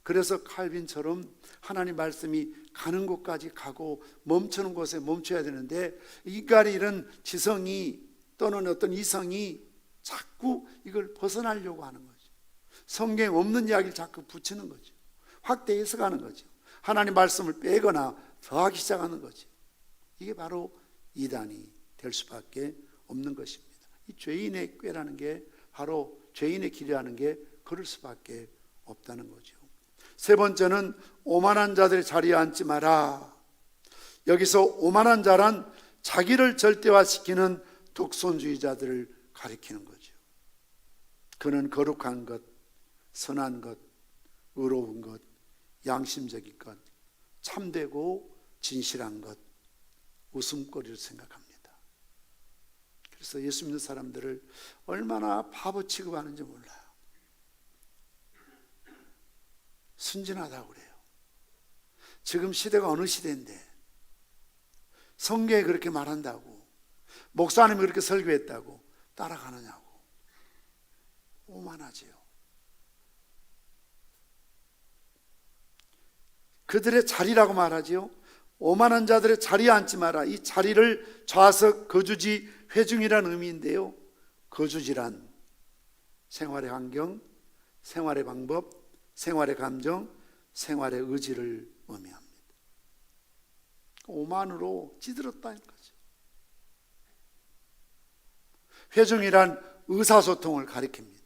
그래서 칼빈처럼 하나님 말씀이 가는 곳까지 가고 멈추는 곳에 멈춰야 되는데, 인간이 이런 지성이 또는 어떤 이성이 자꾸 이걸 벗어나려고 하는 거죠. 성경에 없는 이야기를 자꾸 붙이는 거죠. 확대 해석하는 거죠. 하나님 말씀을 빼거나 더하기 시작하는 거죠. 이게 바로 이단이 될 수밖에 없는 것입니다. 이 죄인의 꾀라는 게 바로 죄인의 길이라는 게 그럴 수밖에 없다는 거죠. 세 번째는 오만한 자들의 자리에 앉지 마라. 여기서 오만한 자란 자기를 절대화시키는 독선주의자들을 가리키는 거죠. 그는 거룩한 것, 선한 것, 의로운 것, 양심적인 것, 참되고 진실한 것, 웃음거리를 생각합니다. 그래서 예수 믿는 사람들을 얼마나 바보 취급하는지 몰라요. 순진하다고 그래요. 지금 시대가 어느 시대인데 성경에 그렇게 말한다고, 목사님이 그렇게 설교했다고 따라가느냐고. 오만하지요. 그들의 자리라고 말하지요. 오만한 자들의 자리에 앉지 마라. 이 자리를 좌석, 거주지, 회중이라는 의미인데요, 거주지란 생활의 환경, 생활의 방법, 생활의 감정, 생활의 의지를 의미합니다. 오만으로 찌들었다는 거죠. 회중이란 의사소통을 가리킵니다.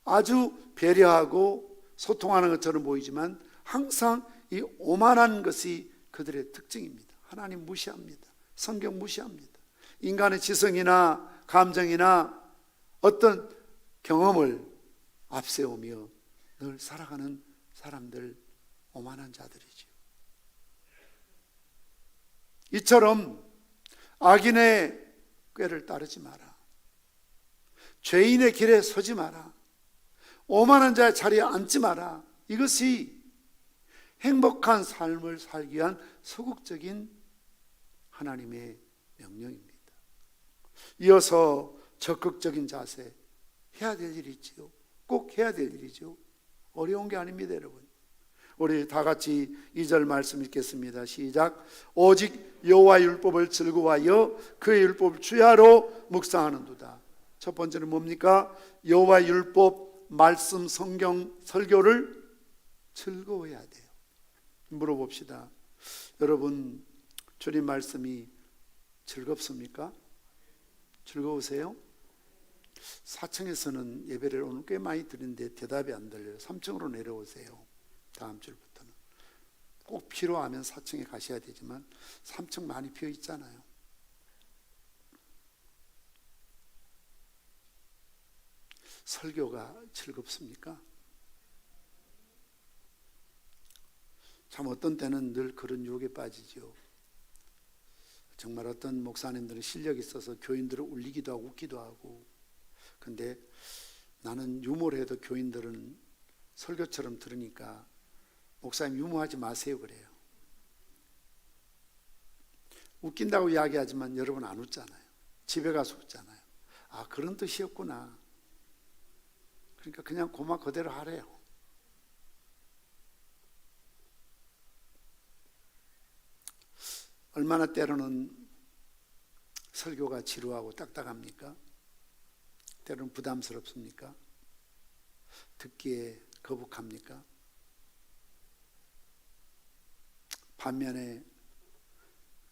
아주 배려하고 소통하는 것처럼 보이지만 항상 이 오만한 것이 그들의 특징입니다. 하나님 무시합니다. 성경 무시합니다. 인간의 지성이나 감정이나 어떤 경험을 앞세우며 늘 살아가는 사람들, 오만한 자들이죠. 이처럼 악인의 꾀를 따르지 마라. 죄인의 길에 서지 마라. 오만한 자의 자리에 앉지 마라. 이것이 행복한 삶을 살기 위한 소극적인 하나님의 명령입니다. 이어서 적극적인 자세, 해야 될 일이 있지요. 꼭 해야 될 일이죠. 어려운 게 아닙니다, 여러분. 우리 다 같이 2절 말씀 읽겠습니다. 시작. 오직 여호와의 율법을 즐거워하여 그의 율법을 주야로 묵상하는도다. 첫 번째는 뭡니까? 여호와의 율법, 말씀, 성경, 설교를 즐거워해야 돼요. 물어봅시다. 여러분, 주님 말씀이 즐겁습니까? 즐거우세요? 4층에서는 예배를 오늘 꽤 많이 드리는데 대답이 안 들려요. 3층으로 내려오세요. 다음 주부터는. 꼭 필요하면 4층에 가셔야 되지만 3층 많이 비어 있잖아요. 설교가 즐겁습니까? 참 어떤 때는 늘 그런 유혹에 빠지죠. 정말 어떤 목사님들은 실력이 있어서 교인들을 울리기도 하고 웃기도 하고, 근데 나는 유머를 해도 교인들은 설교처럼 들으니까 목사님 유머하지 마세요 그래요. 웃긴다고 이야기하지만 여러분 안 웃잖아요. 집에 가서 웃잖아요. 아, 그런 뜻이었구나. 그러니까 그냥 고마 그대로 하래요. 얼마나 때로는 설교가 지루하고 딱딱합니까? 때로는 부담스럽습니까? 듣기에 거북합니까? 반면에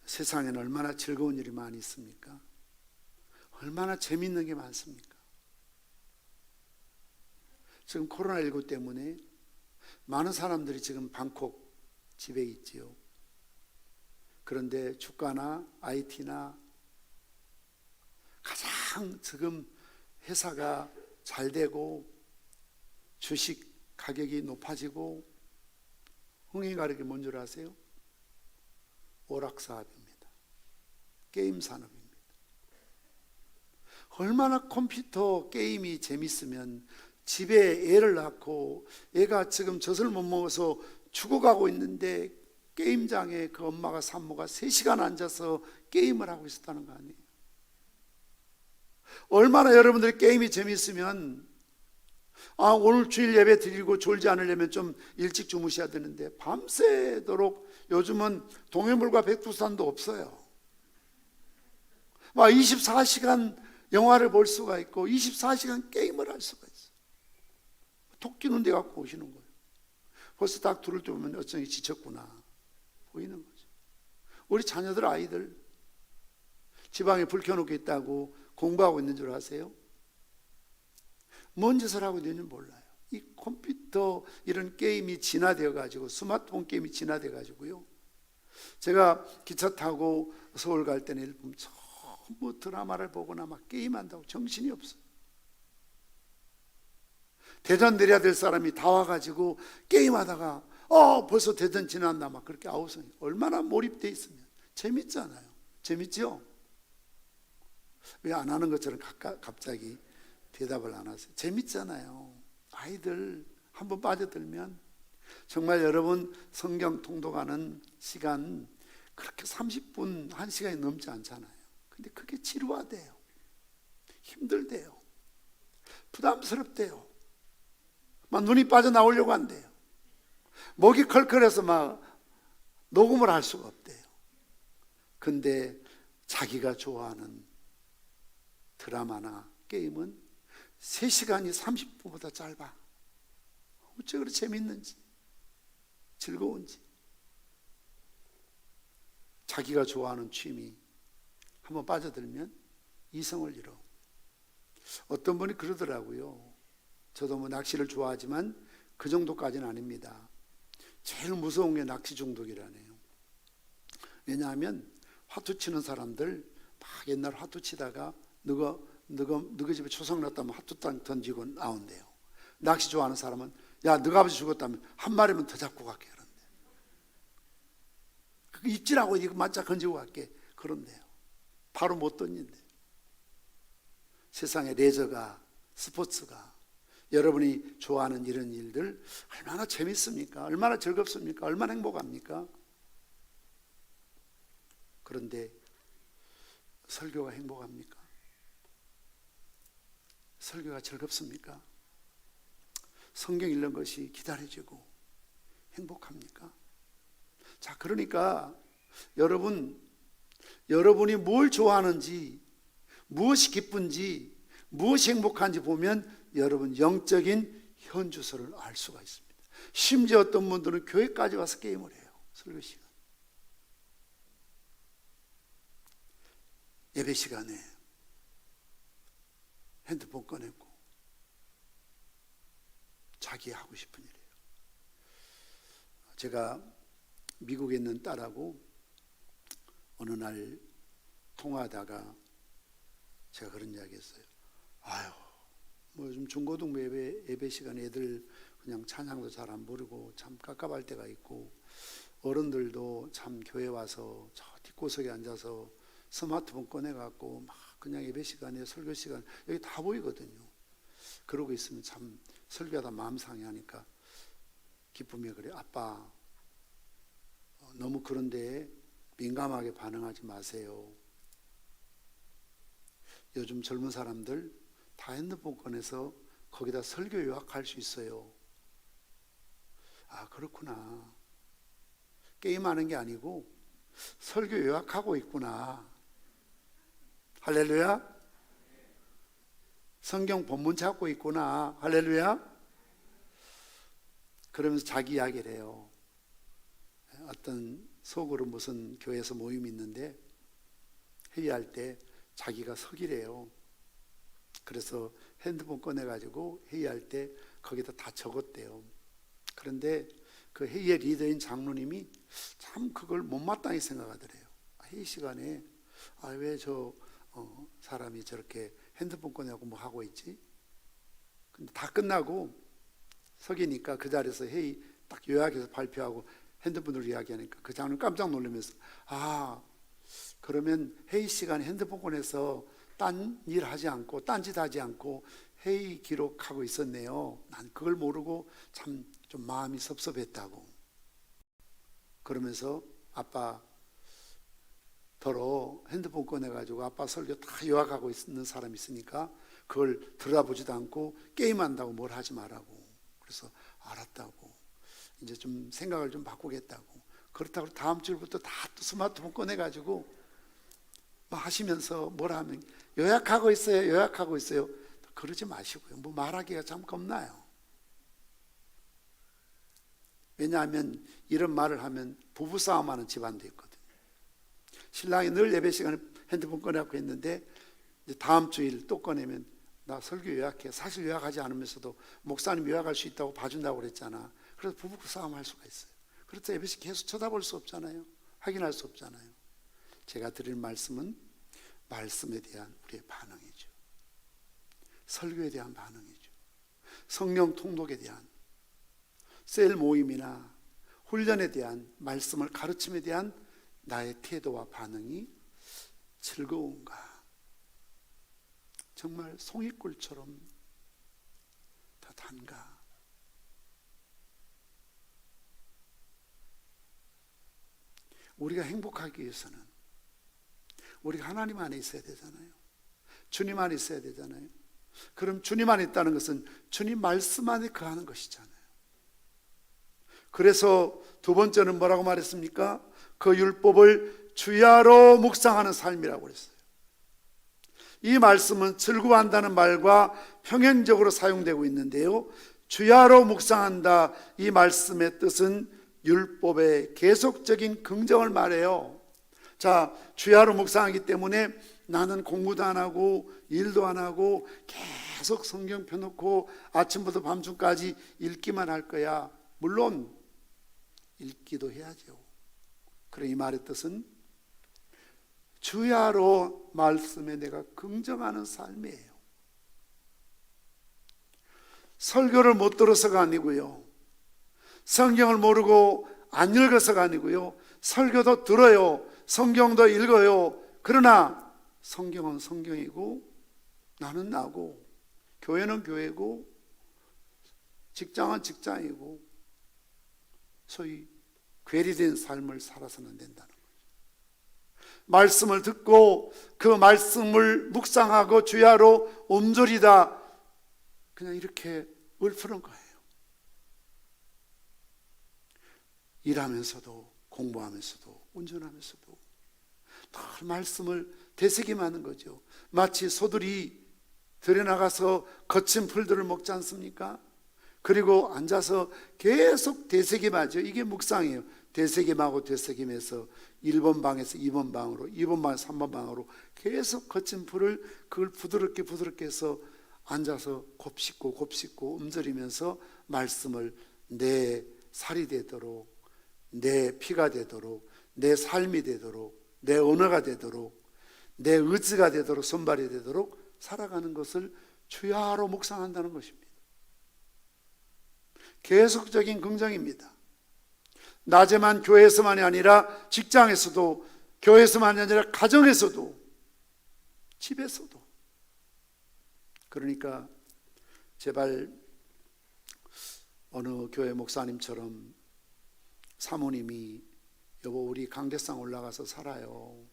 세상에는 얼마나 즐거운 일이 많이 있습니까? 얼마나 재미있는 게 많습니까? 지금 코로나19 때문에 많은 사람들이 지금 방콕 집에 있지요. 그런데 주가나 IT나 가장 지금 회사가 잘 되고 주식 가격이 높아지고 흥행 가격이 뭔 줄 아세요? 오락사업입니다. 게임 산업입니다. 얼마나 컴퓨터 게임이 재밌으면 집에 애를 낳고 애가 지금 젖을 못 먹어서 죽어가고 있는데 게임장에 그 엄마가 산모가 3시간 앉아서 게임을 하고 있었다는 거 아니에요. 얼마나 여러분들이 게임이 재밌으면 오늘 주일 예배 드리고 졸지 않으려면 좀 일찍 주무셔야 되는데 밤새도록, 요즘은 동해물과 백두산도 없어요. 막 24시간 영화를 볼 수가 있고 24시간 게임을 할 수가 있어요. 토끼는 데 갖고 오시는 거예요. 벌써 딱 둘을 보면 어쩌니 지쳤구나 보이는 거죠. 우리 자녀들, 아이들 지방에 불 켜놓고 있다고 공부하고 있는 줄 아세요? 뭔 짓을 하고 있는지 몰라요. 이 컴퓨터 이런 게임이 진화되어 가지고, 스마트폰 게임이 진화되어 가지고요, 제가 기차 타고 서울 갈 때는 일본 전부 드라마를 보거나 막 게임한다고 정신이 없어요. 대전 내려야 될 사람이 다 와가지고 게임하다가 벌써 대전 지났나 막 그렇게 아우성이. 얼마나 몰입돼 있으면 재밌잖아요. 재밌죠? 왜 안 하는 것처럼 갑자기 대답을 안 하세요? 재밌잖아요. 아이들 한번 빠져들면 정말 여러분 성경 통독하는 시간 그렇게 30분, 1시간이 넘지 않잖아요. 근데 그게 지루하대요. 힘들대요. 부담스럽대요. 막 눈이 빠져나오려고 한대요. 목이 컬컬해서 막 녹음을 할 수가 없대요. 근데 자기가 좋아하는 드라마나 게임은 3시간이 30분보다 짧아. 어째 그렇게 재밌는지, 즐거운지. 자기가 좋아하는 취미 한번 빠져들면 이성을 잃어. 어떤 분이 그러더라고요. 저도 뭐 낚시를 좋아하지만 그 정도까지는 아닙니다. 제일 무서운 게 낚시 중독이라네요. 왜냐하면 화투 치는 사람들 막 옛날 화투 치다가 너가 집에 초상 났다면 화투 땅 던지고 나온대요. 낚시 좋아하는 사람은 야, 너가 아버지 죽었다면 한 마리만 더 잡고 갈게 그런대. 그 입질하고 이거 맞자 건지고 갈게 그런대요. 바로 못 던진대요. 세상에 레저가, 스포츠가, 여러분이 좋아하는 이런 일들 얼마나 재밌습니까? 얼마나 즐겁습니까? 얼마나 행복합니까? 그런데 설교가 행복합니까? 설교가 즐겁습니까? 성경 읽는 것이 기다려지고 행복합니까? 자, 그러니까 여러분이 뭘 좋아하는지, 무엇이 기쁜지, 무엇이 행복한지 보면 여러분 영적인 현주소를 알 수가 있습니다. 심지어 어떤 분들은 교회까지 와서 게임을 해요. 설교 시간, 예배 시간에 핸드폰 꺼내고 자기 하고 싶은 일이에요. 제가 미국에 있는 딸하고 어느 날 통화하다가 제가 그런 이야기 했어요. 뭐 요즘 중고등부 예배 시간에 애들 그냥 찬양도 잘 안 부르고 참 깝깝할 때가 있고, 어른들도 참 교회 와서 저 뒷구석에 앉아서 스마트폰 꺼내갖고 막 그냥 예배 시간에, 설교 시간 여기 다 보이거든요. 그러고 있으면 참 설교하다 마음 상해하니까 기쁨이 그래. 아빠, 너무 그런데 민감하게 반응하지 마세요. 요즘 젊은 사람들 다 핸드폰 꺼내서 거기다 설교 요약할 수 있어요. 아, 그렇구나. 게임하는 게 아니고 설교 요약하고 있구나. 할렐루야. 성경 본문 찾고 있구나. 할렐루야. 그러면서 자기 이야기를 해요. 어떤 속으로 무슨 교회에서 모임이 있는데 회의할 때 자기가 서기래요. 그래서 핸드폰 꺼내가지고 회의할 때 거기다 다 적었대요. 그런데 그 회의의 리더인 장로님이 참 그걸 못마땅히 생각하더래요. 회의 시간에 왜 저 사람이 저렇게 핸드폰 꺼내고 뭐 하고 있지? 근데 다 끝나고 서기니까 그 자리에서 회의 딱 요약해서 발표하고 핸드폰으로 이야기하니까 그 장로님 깜짝 놀라면서 그러면 회의 시간에 핸드폰 꺼내서 딴 일 하지 않고 딴짓 하지 않고 회의 기록하고 있었네요. 난 그걸 모르고 참 좀 마음이 섭섭했다고. 그러면서 아빠 더러 핸드폰 꺼내가지고 아빠 설교 다 요약하고 있는 사람이 있으니까 그걸 들여다보지도 않고 게임한다고 뭘 하지 말라고. 그래서 알았다고. 이제 좀 생각을 좀 바꾸겠다고. 그렇다고 다음 주부터 다 또 스마트폰 꺼내가지고 뭐 하시면서 뭐라 하면 요약하고 있어요, 요약하고 있어요. 그러지 마시고요. 뭐 말하기가 참 겁나요. 왜냐하면 이런 말을 하면 부부싸움하는 집안도 있거든요. 신랑이 늘 예배 시간에 핸드폰 꺼내갖고 있는데 이제 다음 주일 또 꺼내면 나 설교 요약해. 사실 요약하지 않으면서도 목사님 요약할 수 있다고 봐준다고 그랬잖아. 그래서 부부 싸움할 수가 있어요. 그래서 예배시 계속 쳐다볼 수 없잖아요. 확인할 수 없잖아요. 제가 드릴 말씀은 말씀에 대한 우리의 반응이죠. 설교에 대한 반응이죠. 성령 통독에 대한 셀 모임이나 훈련에 대한 말씀을 가르침에 대한 나의 태도와 반응이 즐거운가? 정말 송이꿀처럼 다 단가? 우리가 행복하기 위해서는 우리가 하나님 안에 있어야 되잖아요. 주님 안에 있어야 되잖아요. 그럼 주님 안에 있다는 것은 주님 말씀 안에 거하는 것이잖아요. 그래서 두 번째는 뭐라고 말했습니까? 그 율법을 주야로 묵상하는 삶이라고 그랬어요. 이 말씀은 즐거워한다는 말과 평행적으로 사용되고 있는데요, 주야로 묵상한다, 이 말씀의 뜻은 율법의 계속적인 긍정을 말해요. 자, 주야로 묵상하기 때문에 나는 공부도 안 하고 일도 안 하고 계속 성경 펴놓고 아침부터 밤중까지 읽기만 할 거야. 물론 읽기도 해야죠. 그래, 이 말의 뜻은 주야로 말씀에 내가 긍정하는 삶이에요. 설교를 못 들어서가 아니고요, 성경을 모르고 안 읽어서가 아니고요, 설교도 들어요, 성경도 읽어요. 그러나 성경은 성경이고 나는 나고, 교회는 교회고, 직장은 직장이고, 소위 괴리된 삶을 살아서는 안 된다는 거죠. 말씀을 듣고 그 말씀을 묵상하고 주야로 옴졸이다, 그냥 이렇게 읊푸는 거예요. 일하면서도 공부하면서도 운전하면서도 늘 말씀을 되새김 하는 거죠. 마치 소들이 들여나가서 거친 풀들을 먹지 않습니까? 그리고 앉아서 계속 되새김하죠. 이게 묵상이에요. 되새김하고 되새김해서 1번 방에서 2번 방으로, 2번 방에서 3번 방으로 계속 거친 풀을 그걸 부드럽게 해서 앉아서 곱씹고 움절이면서 말씀을 내 살이 되도록, 내 피가 되도록, 내 삶이 되도록, 내 언어가 되도록, 내 의지가 되도록, 손발이 되도록 살아가는 것을 주야로 묵상한다는 것입니다. 계속적인 긍정입니다. 낮에만 교회에서만이 아니라 직장에서도, 교회에서만이 아니라 가정에서도, 집에서도. 그러니까 제발 어느 교회 목사님처럼 사모님이 여보 우리 강대상 올라가서 살아요,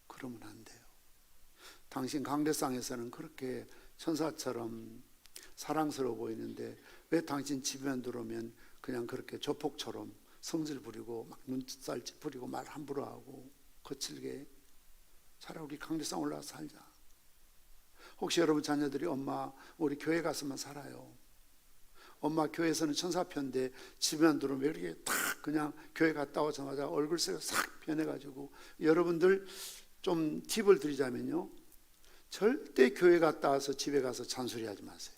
그러면 안 돼요. 당신 강대상에서는 그렇게 천사처럼 사랑스러워 보이는데 왜 당신 집에만 들어오면 그냥 그렇게 조폭처럼 성질 부리고 막 눈살 찌푸리고 말 함부로 하고 거칠게. 차라리 우리 강대상 올라가서 살자. 혹시 여러분 자녀들이 엄마 우리 교회 가서만 살아요, 엄마 교회에서는 천사편인데 집에만 들어오면 왜 이렇게 탁 그냥 교회 갔다 오자마자 얼굴색이 싹 변해가지고. 여러분들 좀 팁을 드리자면요, 절대 교회 갔다 와서 집에 가서 잔소리하지 마세요.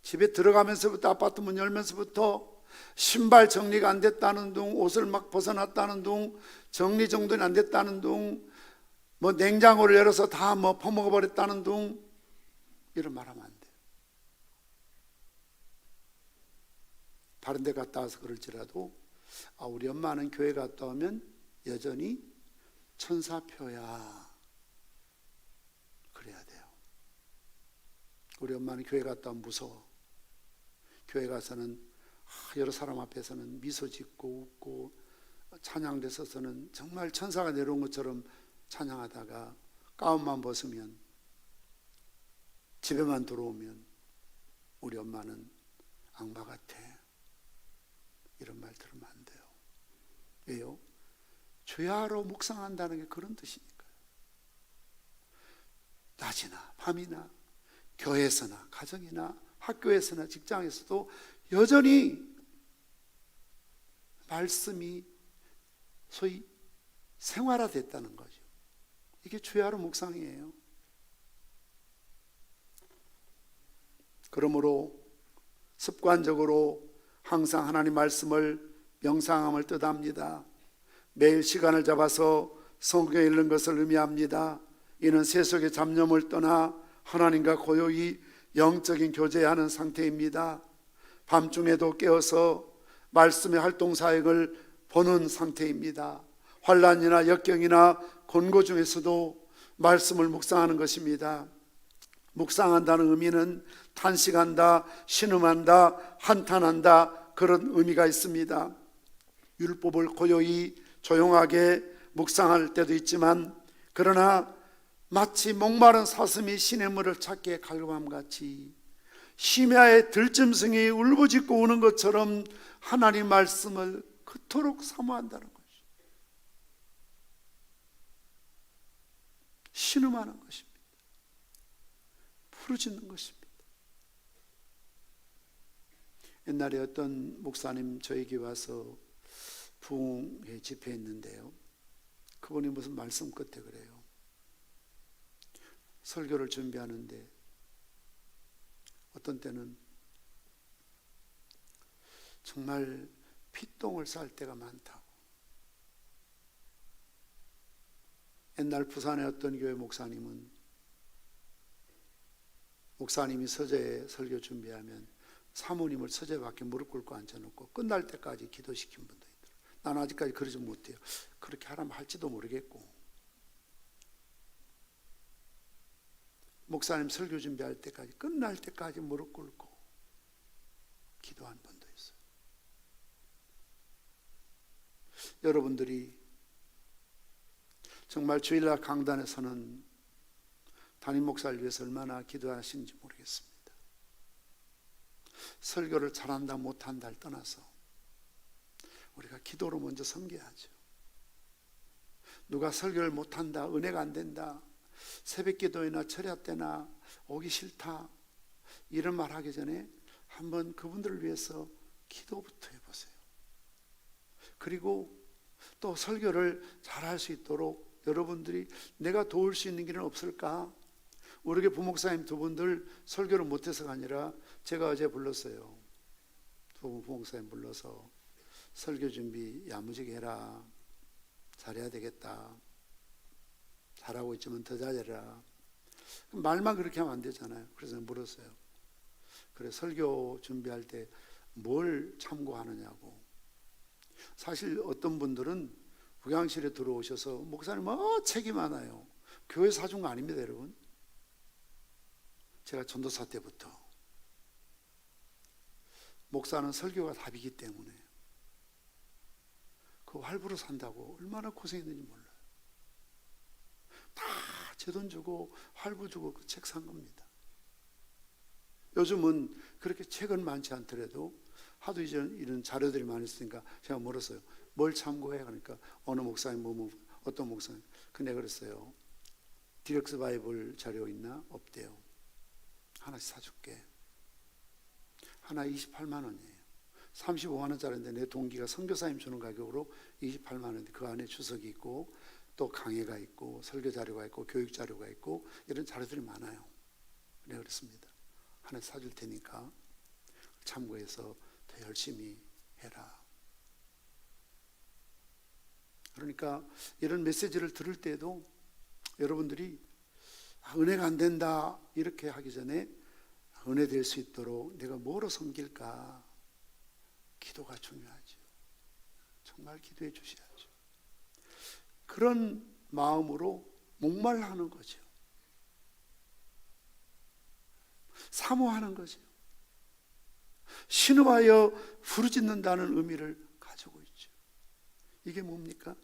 집에 들어가면서부터, 아파트 문 열면서부터 신발 정리가 안 됐다는 둥, 옷을 막 벗어났다는 둥, 정리정돈이 안 됐다는 둥, 뭐 냉장고를 열어서 다 뭐 퍼먹어 버렸다는 둥, 이런 말 하면 안 돼요. 다른 데 갔다 와서 그럴지라도 우리 엄마는 교회 갔다 오면 여전히 천사표야, 그래야 돼요. 우리 엄마는 교회 갔다 오면 무서워. 교회 가서는 여러 사람 앞에서는 미소 짓고 웃고, 찬양대 서서는 정말 천사가 내려온 것처럼 찬양하다가 가운만 벗으면, 집에만 들어오면 우리 엄마는 악마 같아, 이런 말 들으면 안 돼요. 왜요? 주야로 묵상한다는 게 그런 뜻이니까요. 낮이나 밤이나 교회에서나 가정이나 학교에서나 직장에서도 여전히 말씀이 소위 생활화됐다는 거죠. 이게 주야로 묵상이에요. 그러므로 습관적으로 항상 하나님 말씀을 명상함을 뜻합니다. 매일 시간을 잡아서 성경에 읽는 것을 의미합니다. 이는 세속의 잡념을 떠나 하나님과 고요히 영적인 교제하는 상태입니다. 밤중에도 깨어서 말씀의 활동 사역을 보는 상태입니다. 환난이나 역경이나 곤고 중에서도 말씀을 묵상하는 것입니다. 묵상한다는 의미는 탄식한다, 신음한다, 한탄한다, 그런 의미가 있습니다. 율법을 고요히 조용하게 묵상할 때도 있지만, 그러나 마치 목마른 사슴이 시냇물을 찾기에 갈급함같이 심야에 들짐승이 울부짖고 우는 것처럼 하나님 말씀을 그토록 사모한다는 것이죠. 신음하는 것입니다. 부르짖는 것입니다. 옛날에 어떤 목사님 저에게 와서 부흥회 집회했는데요, 그분이 무슨 말씀 끝에 그래요. 설교를 준비하는데 어떤 때는 정말 피똥을 쌀 때가 많다고. 옛날 부산의 어떤 교회 목사님이 서재에 설교 준비하면 사모님을 서재 밖에 무릎 꿇고 앉혀놓고 끝날 때까지 기도시킨 분도 있더라고요. 난 아직까지 그러지 못해요. 그렇게 하라면 할지도 모르겠고. 목사님 설교 준비할 때까지, 끝날 때까지 무릎 꿇고 기도한 분도 있어요. 여러분들이 정말 주일날 강단에서는 담임 목사를 위해서 얼마나 기도하시는지 모르겠습니다. 설교를 잘한다 못한다를 떠나서 우리가 기도로 먼저 섬겨야죠. 누가 설교를 못한다, 은혜가 안 된다, 새벽 기도회나 철야 때나 오기 싫다, 이런 말 하기 전에 한번 그분들을 위해서 기도부터 해보세요. 그리고 또 설교를 잘할 수 있도록 여러분들이 내가 도울 수 있는 길은 없을까? 우리 교회 부목사님 두 분들 설교를 못해서가 아니라 제가 어제 불렀어요. 두 분 부목사님 불러서 설교 준비 야무지게 해라, 잘해야 되겠다, 잘하고 있지만 더 잘해라. 말만 그렇게 하면 안 되잖아요. 그래서 물었어요. 그래, 설교 준비할 때 뭘 참고하느냐고. 사실 어떤 분들은 부양실에 들어오셔서 목사님 책이 많아요. 교회 사준 거 아닙니다, 여러분. 제가 전도사 때부터 목사는 설교가 답이기 때문에 그 할부로 산다고 얼마나 고생했는지 몰라요. 다 제 돈 주고 할부 주고 그 책 산 겁니다. 요즘은 그렇게 책은 많지 않더라도 하도 이런 자료들이 많이 있으니까 제가 물었어요. 뭘 참고해? 그러니까 어느 목사님 어떤 목사님. 근데 그랬어요. 디럭스 바이블 자료 있나? 없대요. 하나씩 사줄게. 하나 28만 원이에요. 35만 원짜리인데 내 동기가 선교사님 주는 가격으로 28만 원인데 그 안에 주석이 있고 또 강의가 있고 설교 자료가 있고 교육 자료가 있고 이런 자료들이 많아요. 네, 그렇습니다. 하나 사줄 테니까 참고해서 더 열심히 해라. 그러니까 이런 메시지를 들을 때도 여러분들이 은혜가 안 된다 이렇게 하기 전에 은혜 될 수 있도록 내가 뭐로 섬길까? 기도가 중요하죠. 정말 기도해 주셔야죠. 그런 마음으로 목말라 하는 거죠. 사모하는 거죠. 신음하여 부르짖는다는 의미를 가지고 있죠. 이게 뭡니까?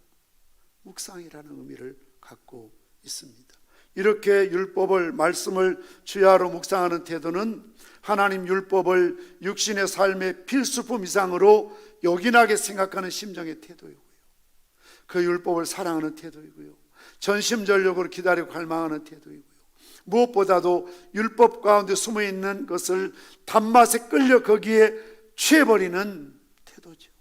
묵상이라는 의미를 갖고 있습니다. 이렇게 율법을, 말씀을 주야로 묵상하는 태도는 하나님 율법을 육신의 삶의 필수품 이상으로 요긴하게 생각하는 심정의 태도이고요, 그 율법을 사랑하는 태도이고요, 전심전력으로 기다리고 갈망하는 태도이고요, 무엇보다도 율법 가운데 숨어있는 것을 단맛에 끌려 거기에 취해버리는 태도죠.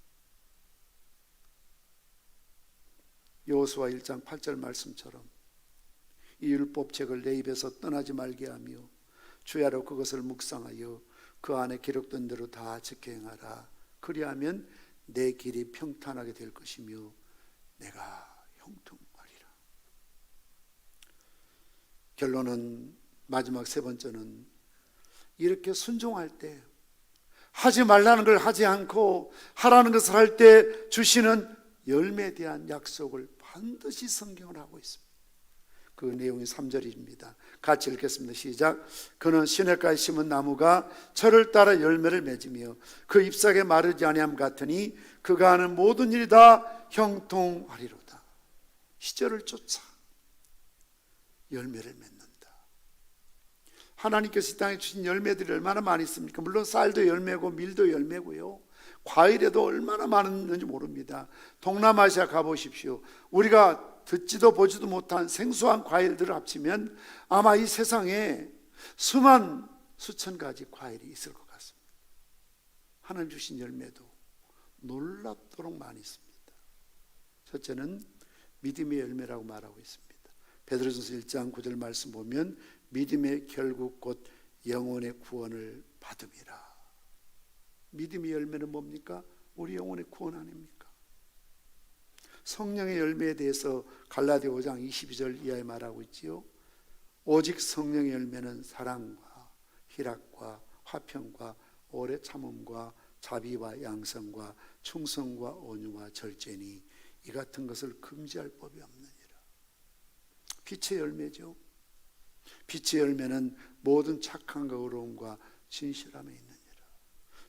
여호수아 1장 8절 말씀처럼 이 율법책을 내 입에서 떠나지 말게 하며 주야로 그것을 묵상하여 그 안에 기록된 대로 다 지켜 행하라. 그리하면 내 길이 평탄하게 될 것이며 내가 형통하리라. 결론은, 마지막 세 번째는, 이렇게 순종할 때, 하지 말라는 걸 하지 않고 하라는 것을 할 때 주시는 열매에 대한 약속을 반드시 성경을 하고 있습니다. 그 내용이 3절입니다. 같이 읽겠습니다. 시작. 그는 시냇가에 심은 나무가 철을 따라 열매를 맺으며 그 잎사귀에 마르지 아니함 같으니 그가 하는 모든 일이 다 형통하리로다. 시절을 쫓아 열매를 맺는다. 하나님께서 이 땅에 주신 열매들이 얼마나 많이 있습니까? 물론 쌀도 열매고 밀도 열매고요, 과일에도 얼마나 많은지 모릅니다. 동남아시아 가보십시오. 우리가 듣지도 보지도 못한 생소한 과일들을 합치면 아마 이 세상에 수천 가지 과일이 있을 것 같습니다. 하나님 주신 열매도 놀랍도록 많이 있습니다. 첫째는 믿음의 열매라고 말하고 있습니다. 베드로전서 1장 9절 말씀 보면 믿음의 결국 곧 영혼의 구원을 받음이라. 믿음의 열매는 뭡니까? 우리 영혼의 구원 아닙니까? 성령의 열매에 대해서 갈라디아 5장 22절 이하에 말하고 있지요. 오직 성령의 열매는 사랑과 희락과 화평과 오래 참음과 자비와 양성과 충성과 온유와 절제니 이 같은 것을 금지할 법이 없느니라. 빛의 열매죠. 빛의 열매는 모든 착함과 의로움과 진실함에 있느니라.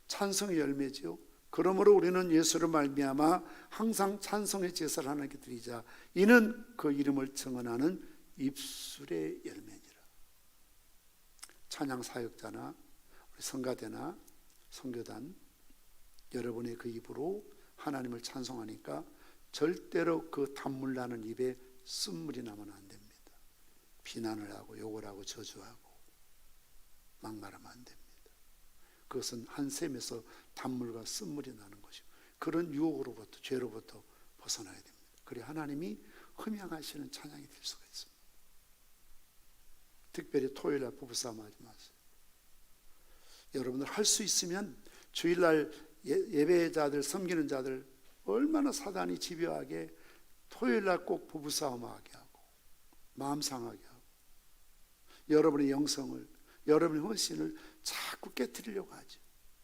찬송의 열매죠. 그러므로 우리는 예수를 말미암아 항상 찬송의 제사를 하나님께 드리자. 이는 그 이름을 청언하는 입술의 열매니라. 찬양 사역자나 우리 성가대나 성교단, 여러분의 그 입으로 하나님을 찬송하니까 절대로 그 단물 나는 입에 쓴물이 나면 안 됩니다. 비난을 하고 욕을 하고 저주하고 막말하면 안 됩니다. 그것은 한 샘에서 단물과 쓴물이 나는 것이고, 그런 유혹으로부터, 죄로부터 벗어나야 됩니다. 그래야 하나님이 흠양하시는 찬양이 될 수가 있습니다. 특별히 토요일날 부부싸움 하지 마세요. 여러분들 할 수 있으면 주일날 예배자들, 섬기는 자들 얼마나 사단이 집요하게 토요일날 꼭 부부싸움하게 하고 마음 상하게 하고 여러분의 영성을, 여러분의 헌신을 자꾸 깨트리려고 하죠.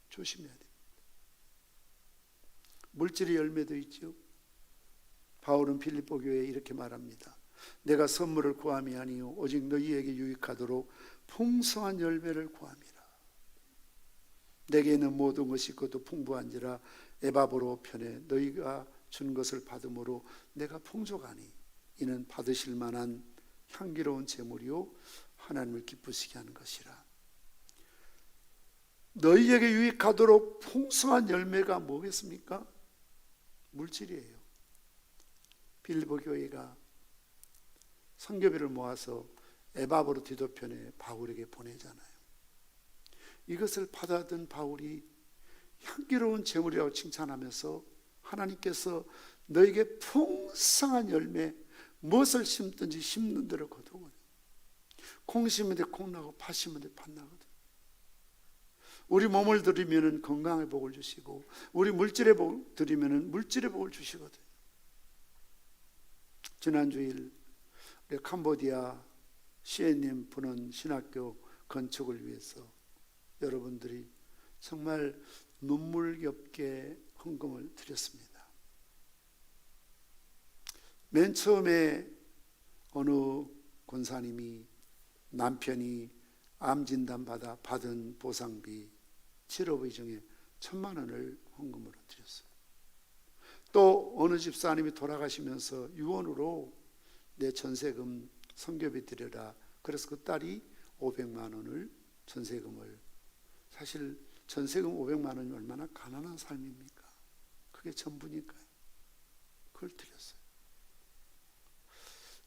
조심해야 됩니다. 물질의 열매도 있죠. 바울은 빌립보 교회에 이렇게 말합니다. 내가 선물을 구함이 아니요 오직 너희에게 유익하도록 풍성한 열매를 구함이라. 내게 있는 모든 것이 그것도 풍부한지라 에바브로 편에 너희가 준 것을 받음으로 내가 풍족하니 이는 받으실 만한 향기로운 제물이요 하나님을 기쁘시게 하는 것이라. 너희에게 유익하도록 풍성한 열매가 뭐겠습니까? 물질이에요. 빌립보 교회가 선교비를 모아서 에바브로 디도편에 바울에게 보내잖아요. 이것을 받아든 바울이 향기로운 제물이라고 칭찬하면서 하나님께서 너에게 풍성한 열매, 무엇을 심든지 심는 대로 거두거든. 콩 심은 데 콩 나고 팥 심은 데 팥 나거든. 우리 몸을 드리면 건강의 복을 주시고 우리 물질의 복 드리면 물질의 복을 주시거든. 지난주일 우리 캄보디아 시에님 부는 신학교 건축을 위해서 여러분들이 정말 눈물겹게 헌금을 드렸습니다. 맨 처음에 어느 권사님이 남편이 암 진단 받은 보상비 치료비 중에 1,000만 원을 헌금으로 드렸어요. 또 어느 집사님이 돌아가시면서 유언으로 내 전세금 선교비 드려라. 그래서 그 딸이 500만 원을 전세금을, 사실 전세금 500만 원이 얼마나 가난한 삶입니까? 그게 전부니까요. 그걸 드렸어요.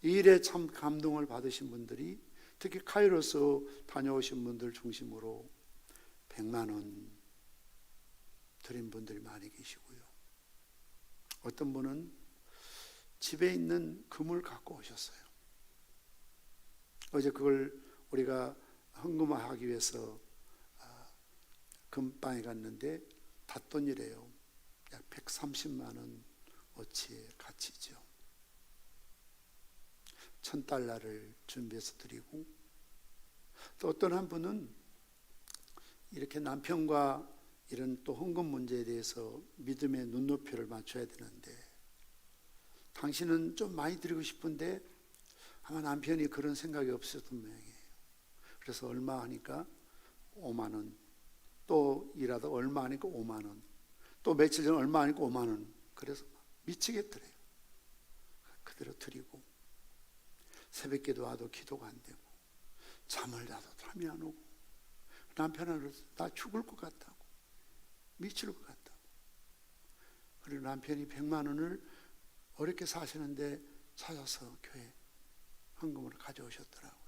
이 일에 참 감동을 받으신 분들이, 특히 카이로스 다녀오신 분들 중심으로 100만 원 드린 분들이 많이 계시고요. 어떤 분은 집에 있는 금을 갖고 오셨어요. 어제 그걸 우리가 헌금하기 위해서 금방에 갔는데 닷돈이래요. 약 130만 원 어치의 가치죠. 1000달러를 준비해서 드리고, 또 어떤 한 분은 이렇게 남편과 이런 또 헌금 문제에 대해서 믿음의 눈높이를 맞춰야 되는데, 당신은 좀 많이 드리고 싶은데 아마 남편이 그런 생각이 없었던 모양이에요. 그래서 얼마 하니까 5만 원, 또 일하다 얼마 하니까 5만 원, 또 며칠 전 얼마 하니까 5만 원. 그래서 미치겠더래요. 그대로 드리고, 새벽기도 와도 기도가 안 되고, 잠을 자도 잠이 안 오고, 남편은 나 죽을 것 같다고, 미칠 것 같다고. 그리고 남편이 100만 원을 어렵게 사시는데 찾아서 교회 헌금을 가져오셨더라고요.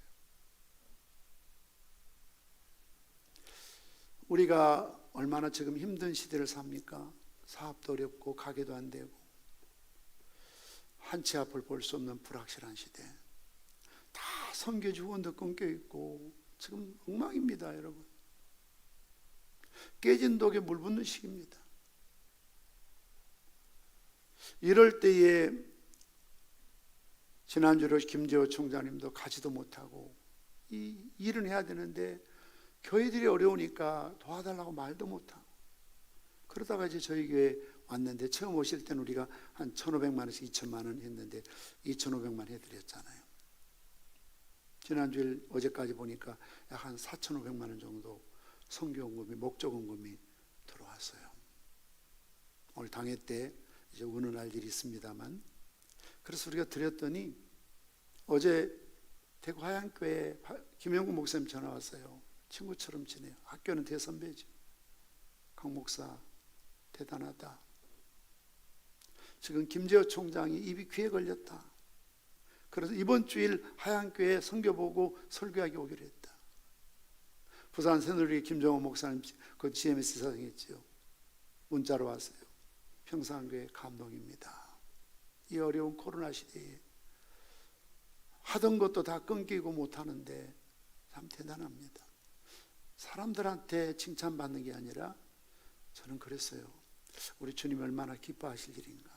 우리가 얼마나 지금 힘든 시대를 삽니까? 사업도 어렵고 가게도 안 되고 한 치 앞을 볼 수 없는 불확실한 시대. 다 선교지 후원도 끊겨 있고 지금 엉망입니다, 여러분. 깨진 독에 물 붓는 시기입니다. 이럴 때에 지난주로 김재호 총장님도 가지도 못하고 이 일은 해야 되는데 교회들이 어려우니까 도와달라고 말도 못하고, 그러다가 이제 저희 교회 왔는데 처음 오실 때는 우리가 한 1,500만 원씩 2,000만 원 했는데 2,500만 해드렸잖아요. 지난주일 어제까지 보니까 약 한 4,500만 원 정도 선교원금이, 목적원금이 들어왔어요. 오늘 당회 때 이제 운운할 일이 있습니다만, 그래서 우리가 드렸더니 어제 대구 하양교회 김영구 목사님 전화 왔어요. 친구처럼 지내요. 학교는 대선배죠. 강 목사 대단하다. 지금 김재호 총장이 입이 귀에 걸렸다. 그래서 이번 주일 하양교회 선교 보고 설교하기 오기로 했다. 부산 새누리 김정호 목사님 그 GMS 사장했죠. 문자로 왔어요. 평산교회 감동입니다. 이 어려운 코로나 시대에 하던 것도 다 끊기고 못하는데 참 대단합니다. 사람들한테 칭찬받는 게 아니라 저는 그랬어요. 우리 주님 얼마나 기뻐하실 일인가.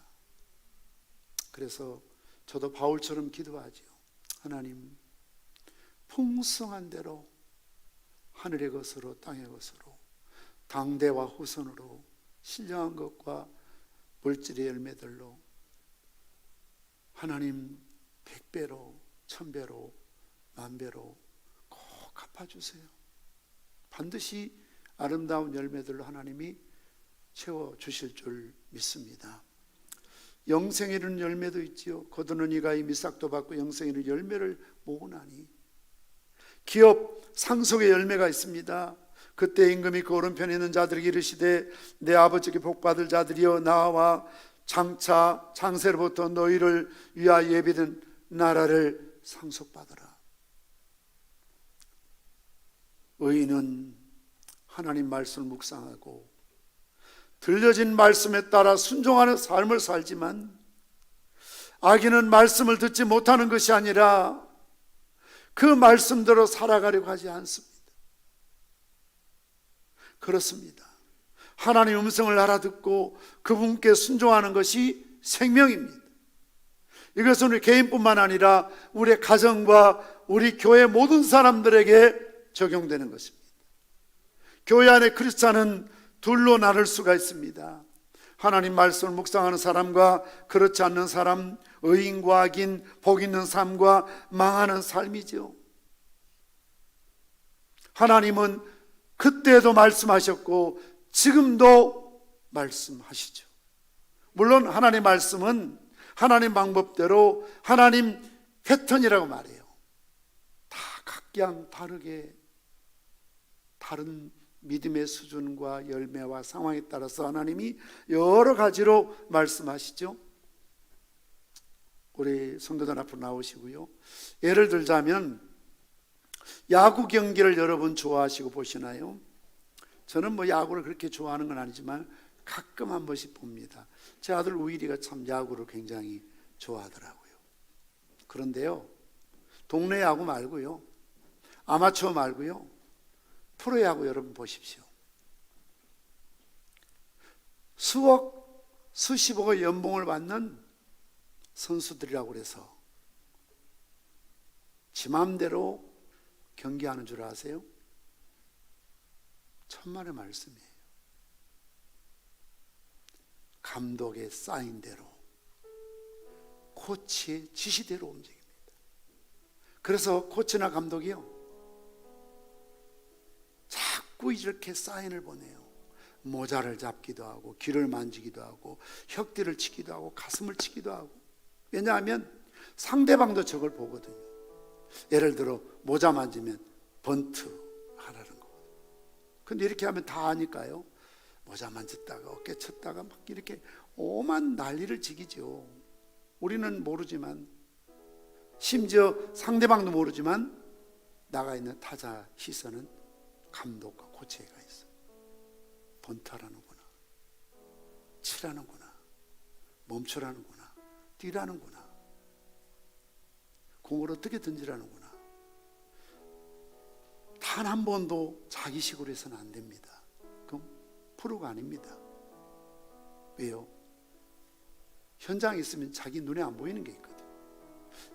그래서 저도 바울처럼 기도하죠. 하나님, 풍성한 대로 하늘의 것으로 땅의 것으로 당대와 후손으로 신령한 것과 물질의 열매들로 하나님 100배로 1000배로 10,000배로 꼭 갚아주세요. 반드시 아름다운 열매들로 하나님이 채워주실 줄 믿습니다. 영생에 이르는 열매도 있지요. 거두는 이가 이 미싹도 받고 영생에 이르는 열매를 모으나니. 기업 상속의 열매가 있습니다. 그때 임금이 그 오른편에 있는 자들에게 이르시되 내 아버지께 복받을 자들이여 나와 장차 장세로부터 너희를 위하여 예비된 나라를 상속받으라. 의인은 하나님 말씀을 묵상하고 들려진 말씀에 따라 순종하는 삶을 살지만, 악인은 말씀을 듣지 못하는 것이 아니라 그 말씀대로 살아가려고 하지 않습니다. 그렇습니다. 하나님의 음성을 알아듣고 그분께 순종하는 것이 생명입니다. 이것은 우리 개인뿐만 아니라 우리 가정과 우리 교회 모든 사람들에게 적용되는 것입니다. 교회 안에 크리스찬은 둘로 나눌 수가 있습니다. 하나님 말씀을 묵상하는 사람과 그렇지 않는 사람, 의인과 악인, 복 있는 삶과 망하는 삶이죠. 하나님은 그때도 말씀하셨고 지금도 말씀하시죠. 물론 하나님의 말씀은 하나님 방법대로 하나님 패턴이라고 말해요. 다 각양 다르게 다른 믿음의 수준과 열매와 상황에 따라서 하나님이 여러 가지로 말씀하시죠. 우리 성도들 앞으로 나오시고요. 예를 들자면 야구 경기를 여러분 좋아하시고 보시나요? 저는 뭐 야구를 그렇게 좋아하는 건 아니지만 가끔 한 번씩 봅니다. 제 아들 우일이가 참 야구를 굉장히 좋아하더라고요. 그런데요, 동네 야구 말고요, 아마추어 말고요, 프로야구 여러분 보십시오. 수억, 수십억의 연봉을 받는 선수들이라고 그래서 지 맘대로 경기하는 줄 아세요? 천만의 말씀이에요. 감독의 사인대로, 코치의 지시대로 움직입니다. 그래서 코치나 감독이요, 자꾸 이렇게 사인을 보내요. 모자를 잡기도 하고, 귀를 만지기도 하고, 혁뒤를 치기도 하고, 가슴을 치기도 하고. 왜냐하면 상대방도 저걸 보거든요. 예를 들어 모자 만지면 번트 하라는 거. 근데 이렇게 하면 다 아니까요, 모자 만졌다가 어깨 쳤다가 막 이렇게 오만 난리를 지기죠. 우리는 모르지만, 심지어 상대방도 모르지만 나가 있는 타자 시선은 감독과 코치가 있어요. 번트하라는구나, 치라는구나, 멈추라는구나, 뛰라는구나, 공을 어떻게 던지라는구나. 단 한 번도 자기식으로 해서는 안 됩니다. 그럼 프로가 아닙니다. 왜요? 현장에 있으면 자기 눈에 안 보이는 게 있거든요.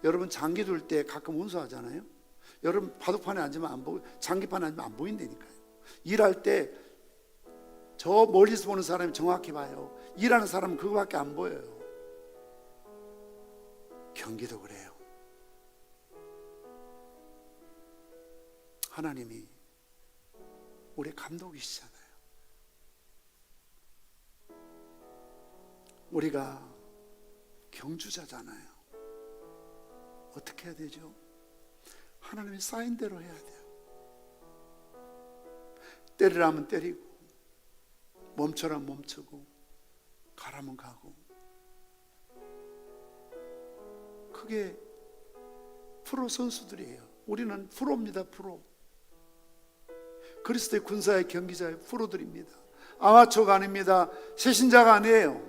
여러분 장기 둘 때 가끔 운수하잖아요. 여러분 바둑판에 앉으면 안 보고, 장기판에 앉으면 안 보인다니까요. 일할 때 저 멀리서 보는 사람이 정확히 봐요. 일하는 사람은 그거밖에 안 보여요. 경기도 그래요. 하나님이 우리 감독이시잖아요. 우리가 경주자잖아요. 어떻게 해야 되죠? 하나님의 사인대로 해야 돼요. 때리라면 때리고, 멈춰라면 멈추고, 가라면 가고. 그게 프로 선수들이에요. 우리는 프로입니다. 프로. 그리스도의 군사의 경기자의 프로들입니다. 아마추어가 아닙니다. 새신자가 아니에요.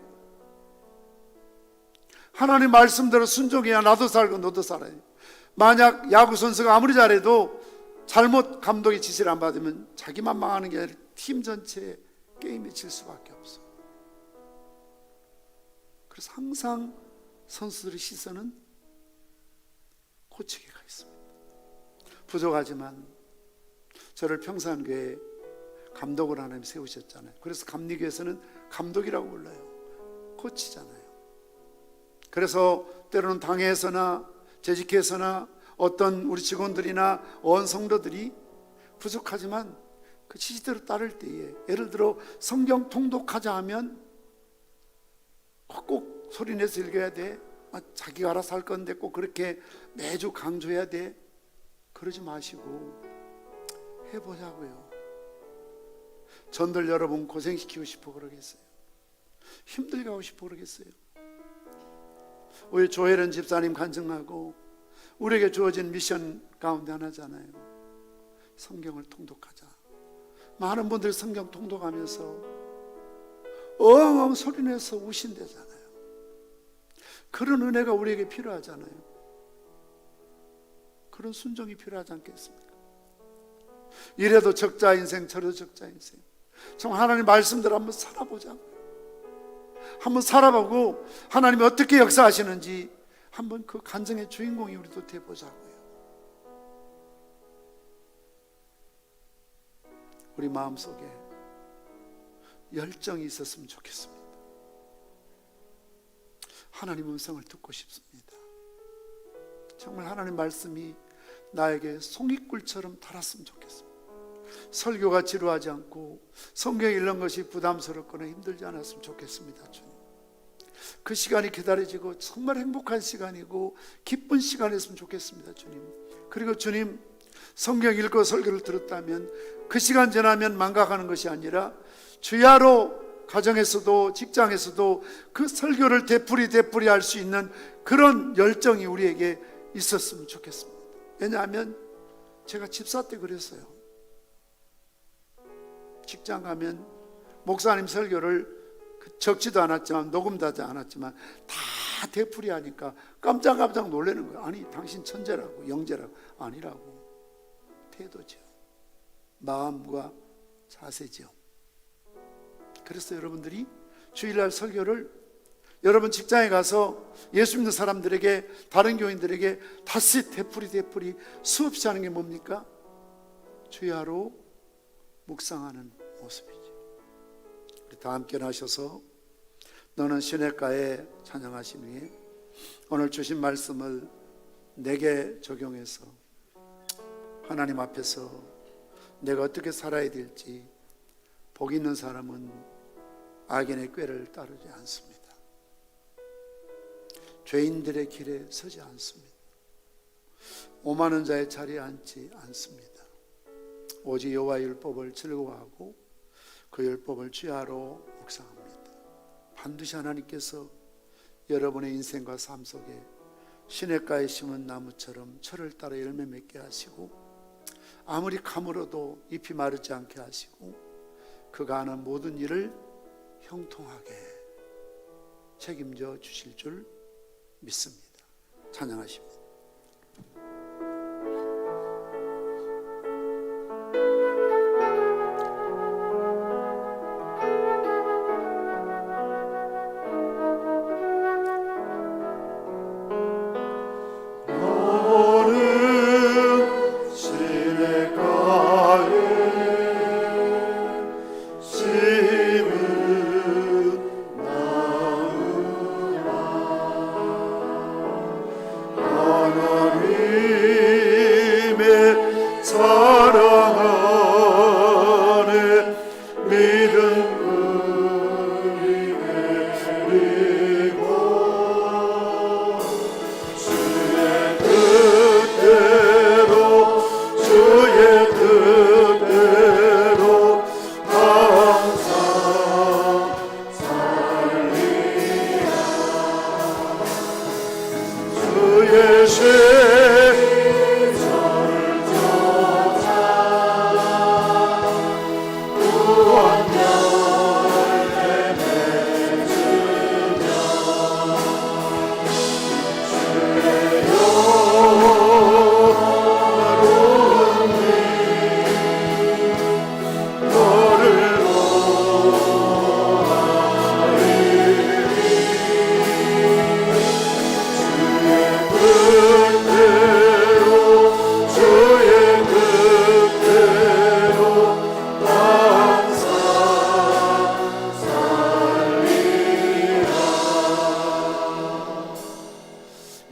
하나님 말씀대로 순종해야 나도 살고 너도 살아요. 만약 야구 선수가 아무리 잘해도 잘못 감독의 지시를 안 받으면 자기만 망하는 게 아니라 팀 전체에 게임에 질 수밖에 없어. 그래서 항상 선수들의 시선은 코치에게 가 있습니다. 부족하지만 저를 평산교회 감독으로 하나님 세우셨잖아요. 그래서 감리교에서는 감독이라고 불러요. 코치잖아요. 그래서 때로는 당회에서나 재직회에서나 어떤 우리 직원들이나 온 성도들이 부족하지만 그 지시대로 따를 때에, 예를 들어 성경 통독하자 하면 꼭 소리내서 읽어야 돼, 자기가 알아서 할 건데 꼭 그렇게 매주 강조해야 돼, 그러지 마시고 해보자고요. 전들 여러분 고생시키고 싶어 그러겠어요? 힘들게 하고 싶어 그러겠어요? 우리 조혜련 집사님 간증하고 우리에게 주어진 미션 가운데 하나잖아요. 성경을 통독하자. 많은 분들이 성경 통독하면서 엉엉 소리내서 우신대잖아요. 그런 은혜가 우리에게 필요하잖아요. 그런 순종이 필요하지 않겠습니까? 이래도 적자 인생, 저래도 적자 인생. 정말 하나님 말씀대로 한번 살아보자고요. 한번 살아보고 하나님이 어떻게 역사하시는지 한번 그 간증의 주인공이 우리도 돼보자고요. 우리 마음속에 열정이 있었으면 좋겠습니다. 하나님 음성을 듣고 싶습니다. 정말 하나님 말씀이 나에게 송이꿀처럼 달았으면 좋겠습니다. 설교가 지루하지 않고 성경 읽는 것이 부담스럽거나 힘들지 않았으면 좋겠습니다. 주님, 그 시간이 기다려지고 정말 행복한 시간이고 기쁜 시간이었으면 좋겠습니다. 주님, 그리고 주님, 성경 읽고 설교를 들었다면 그 시간 지나면 망각하는 것이 아니라 주야로 가정에서도 직장에서도 그 설교를 되풀이 할 수 있는 그런 열정이 우리에게 있었으면 좋겠습니다. 왜냐하면 제가 집사 때 그랬어요. 직장 가면 목사님 설교를 적지도 않았지만 녹음도 하지 않았지만 다 되풀이 하니까 깜짝 놀라는 거예요. 아니, 당신 천재라고, 영재라고. 아니라고. 태도죠, 마음과 자세죠. 그래서 여러분들이 주일날 설교를 여러분 직장에 가서 예수 믿는 사람들에게, 다른 교인들에게 다시 되풀이 수없이 하는 게 뭡니까? 주야로 묵상하는 모습이죠. 우리 다 함께 나셔서 너는 시냇가에 찬양하신 후에 오늘 주신 말씀을 내게 적용해서 하나님 앞에서 내가 어떻게 살아야 될지, 복 있는 사람은 악인의 꾀를 따르지 않습니다. 죄인들의 길에 서지 않습니다. 오만한 자의 자리에 앉지 않습니다. 오직 여호와의 율법을 즐거워하고 그 율법을 주야로 묵상합니다. 반드시 하나님께서 여러분의 인생과 삶 속에 시냇가에 심은 나무처럼 철을 따라 열매 맺게 하시고, 아무리 가물어도 잎이 마르지 않게 하시고, 그가 하는 모든 일을 형통하게 책임져 주실 줄 믿습니다. 찬양하십니다.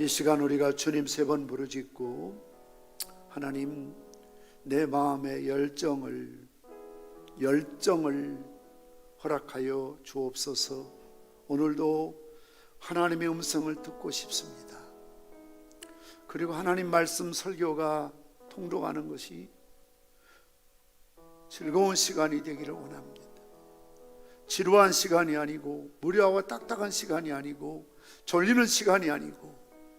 시간 우리가 주님 3번 부르짖고, 하나님, 내 마음의 열정을 허락하여 주옵소서. 오늘도 하나님의 음성을 듣고 싶습니다. 그리고 하나님 말씀 설교가 통독하는 것이 즐거운 시간이 되기를 원합니다. 지루한 시간이 아니고, 무료하고 딱딱한 시간이 아니고, 졸리는 시간이 아니고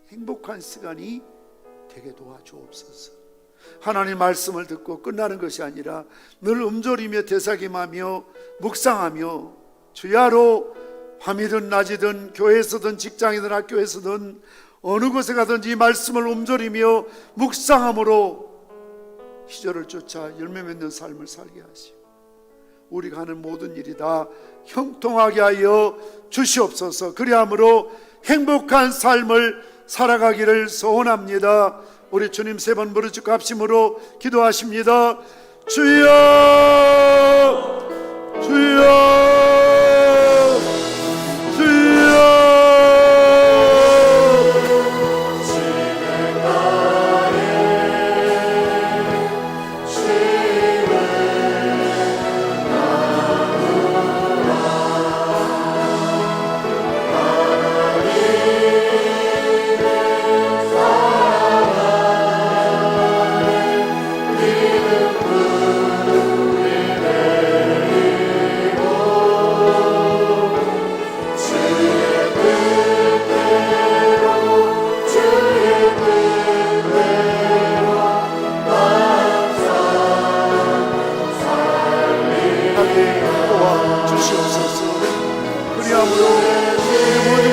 행복한 시간이 되게 도와주옵소서. 하나님 말씀을 듣고 끝나는 것이 아니라 늘 움졸이며 되새김하며 묵상하며 주야로 밤이든 낮이든 교회에서든 직장이든 학교에서든 어느 곳에 가든지 이 말씀을 움졸이며 묵상함으로 시절을 쫓아 열매 맺는 삶을 살게 하시고, 우리가 하는 모든 일이 다 형통하게 하여 주시옵소서. 그리함으로 행복한 삶을 살아가기를 소원합니다. 우리 주님 3번 부르짖고 합심으로 기도하십니다. 주여, 주여, 주여.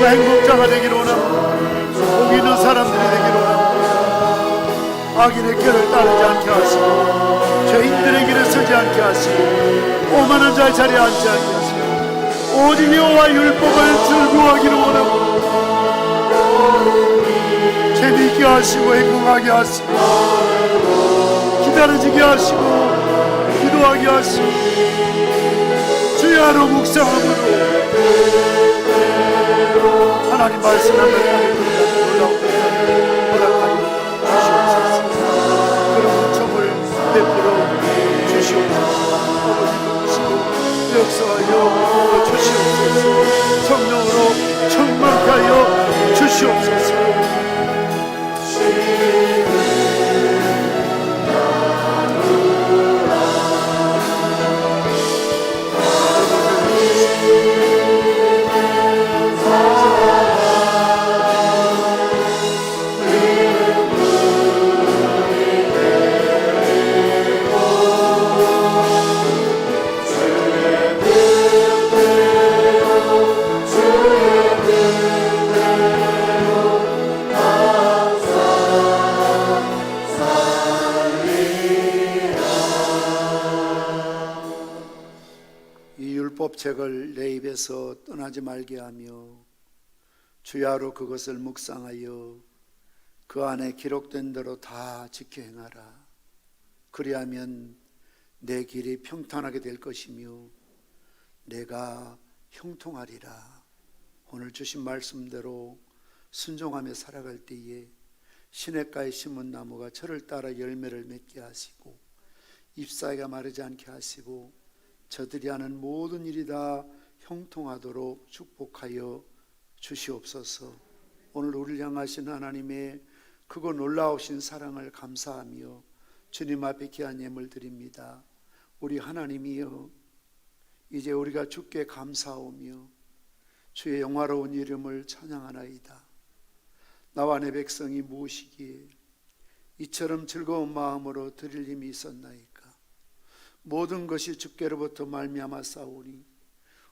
행복자가 되기를 원합니다. 복 있는 사람들이 되기를 원합니다. 악인의 길을 따르지 않게 하시고 죄인들의 길에 서지 않게 하시고 오만한 자의 자리에 앉지 않게 하시고 오직 여호와 율법을 즐거워하기를 원합니다. 재미있게 하시고 행복하게 하시고 기다려지게 하시고 기도하게 하시고 주의 하루 묵상함으로 하나님 말씀을 놀라운 허락하여 주시옵소서. 그런 은총을 베풀어 주시옵소서. 아버지 보시고 역사하여 주시옵소서. 성령으로 충만하여 주시옵소서. 율법책을 내 입에서 떠나지 말게 하며 주야로 그것을 묵상하여 그 안에 기록된 대로 다 지켜 행하라. 그리하면 내 길이 평탄하게 될 것이며 내가 형통하리라. 오늘 주신 말씀대로 순종하며 살아갈 때에 시냇가에 심은 나무가 철을 따라 열매를 맺게 하시고 잎사귀가 마르지 않게 하시고 저들이 하는 모든 일이 다 형통하도록 축복하여 주시옵소서. 오늘 우리를 향하신 하나님의 크고 놀라우신 사랑을 감사하며 주님 앞에 귀한 예물 드립니다. 우리 하나님이여, 이제 우리가 주께 감사하오며 주의 영화로운 이름을 찬양하나이다. 나와 내 백성이 무엇이기에 이처럼 즐거운 마음으로 드릴 힘이 있었나이까. 모든 것이 주께로부터 말미암아 싸우니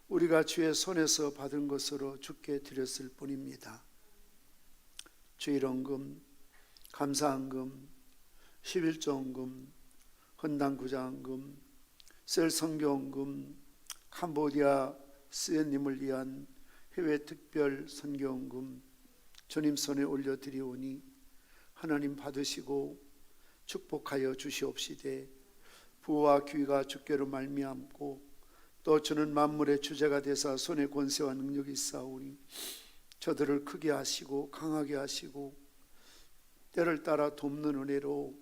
우리가 주의 손에서 받은 것으로 주께 드렸을 뿐입니다. 주일원금, 감사헌금, 11조헌금, 헌당구자헌금, 셀선교헌금, 캄보디아 스님을 위한 해외 특별 선교헌금 주님 손에 올려드리오니 하나님 받으시고 축복하여 주시옵시되 부와 귀가 주께로 말미암고 또 주는 만물의 주제가 되사 손에 권세와 능력이 있사오니 저들을 크게 하시고 강하게 하시고 때를 따라 돕는 은혜로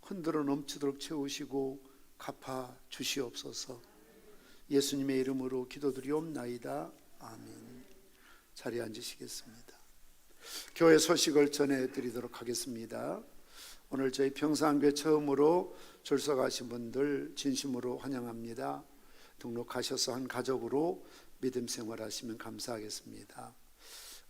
흔들어 넘치도록 채우시고 갚아 주시옵소서. 예수님의 이름으로 기도드리옵나이다. 아멘. 자리에 앉으시겠습니다. 교회 소식을 전해드리도록 하겠습니다. 오늘 저희 평산교회 처음으로 출석하신 분들 진심으로 환영합니다. 등록하셔서 한 가족으로 믿음 생활하시면 감사하겠습니다.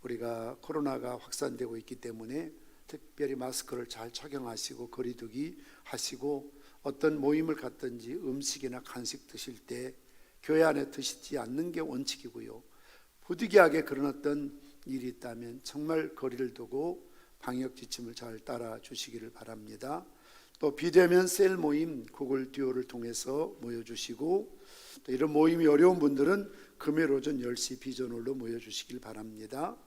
우리가 코로나가 확산되고 있기 때문에 특별히 마스크를 잘 착용하시고 거리두기 하시고 어떤 모임을 갖든지 음식이나 간식 드실 때 교회 안에 드시지 않는 게 원칙이고요. 부득이하게 그런 어떤 일이 있다면 정말 거리를 두고 방역 지침을 잘 따라 주시기를 바랍니다. 또 비대면 셀 모임 구글 듀오를 통해서 모여주시고 또 이런 모임이 어려운 분들은 금요일 오전 10시 비전홀로 모여주시길 바랍니다.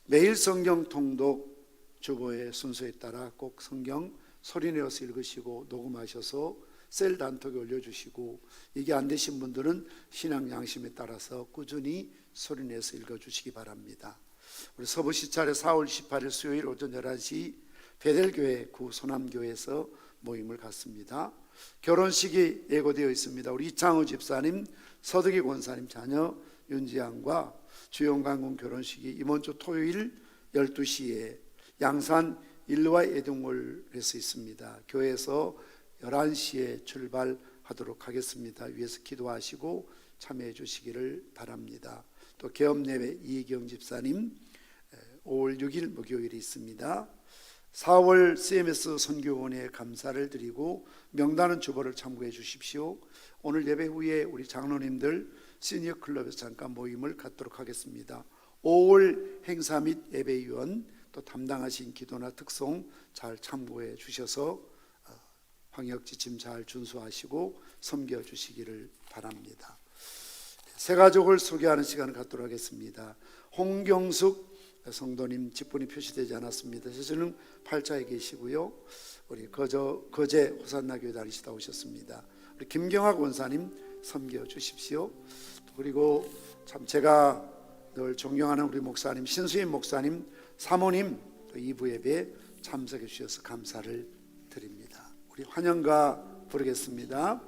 매일 성경 통독 주보의 순서에 따라 꼭 성경 소리내어서 읽으시고 녹음하셔서 셀 단톡에 올려주시고 이게 안 되신 분들은 신앙 양심에 따라서 꾸준히 소리내서 읽어주시기 바랍니다. 우리 서부시찰에 4월 18일 수요일 오전 11시 베델교회 구 소남교회에서 모임을 갖습니다. 결혼식이 예고되어 있습니다. 우리 이창우 집사님, 서득이 권사님 자녀 윤지양과 주영강군 결혼식이 이번 주 토요일 12시에 양산 일루와 에둥홀에서 있습니다. 교회에서 11시에 출발하도록 하겠습니다. 위에서 기도하시고 참여해 주시기를 바랍니다. 또 개업예배 이희경 집사님 5월 6일 목요일이 있습니다. 4월 CMS 선교원에 감사를 드리고 명단은 주보를 참고해 주십시오. 오늘 예배 후에 우리 장로님들 시니어 클럽에서 잠깐 모임을 갖도록 하겠습니다. 5월 행사 및 예배위원 또 담당하신 기도나 특송 잘 참고해 주셔서 방역 지침 잘 준수하시고 섬겨 주시기를 바랍니다. 세 가족을 소개하는 시간을 갖도록 하겠습니다. 홍경숙 성도님 직분이 표시되지 않았습니다. 저는 팔자에 계시고요. 우리 거제 호산나 교회 다니시다 오셨습니다. 우리 김경학 원사님 섬겨 주십시오. 그리고 참 제가 늘 존경하는 우리 목사님 신수임 목사님 사모님 또 2부 예배에 참석해 주셔서 감사를 드립니다. 우리 환영가 부르겠습니다.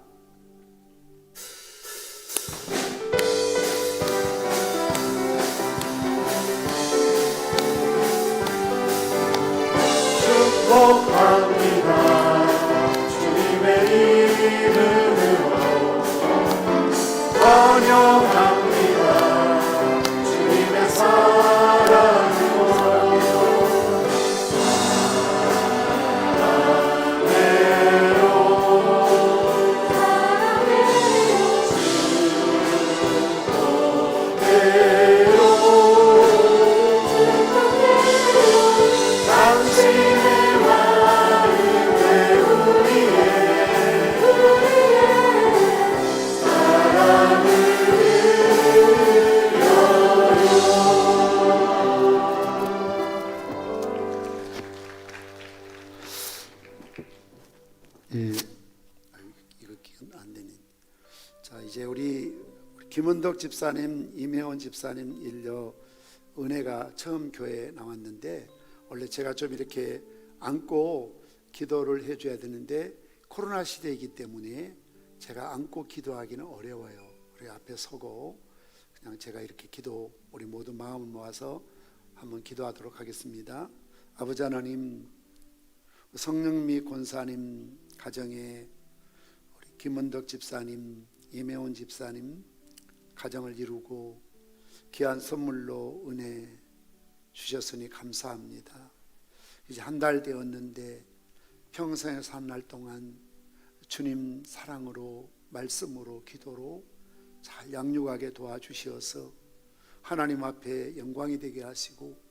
축복합니다. 주님의 이름으로 환영합니다. 주님의 사랑으로 김은덕 집사님, 임혜원 집사님 일려 은혜가 처음 교회에 나왔는데 원래 제가 좀 이렇게 안고 기도를 해줘야 되는데 코로나 시대이기 때문에 제가 안고 기도하기는 어려워요. 우리 앞에 서고 그냥 제가 이렇게 우리 모두 마음을 모아서 한번 기도하도록 하겠습니다. 아버지 하나님, 성령미 권사님 가정에 우리 김은덕 집사님, 임혜원 집사님 가정을 이루고 귀한 선물로 은혜 주셨으니 감사합니다. 이제 한 달 되었는데 평생에 산 날 동안 주님 사랑으로 말씀으로 기도로 잘 양육하게 도와주시어서 하나님 앞에 영광이 되게 하시고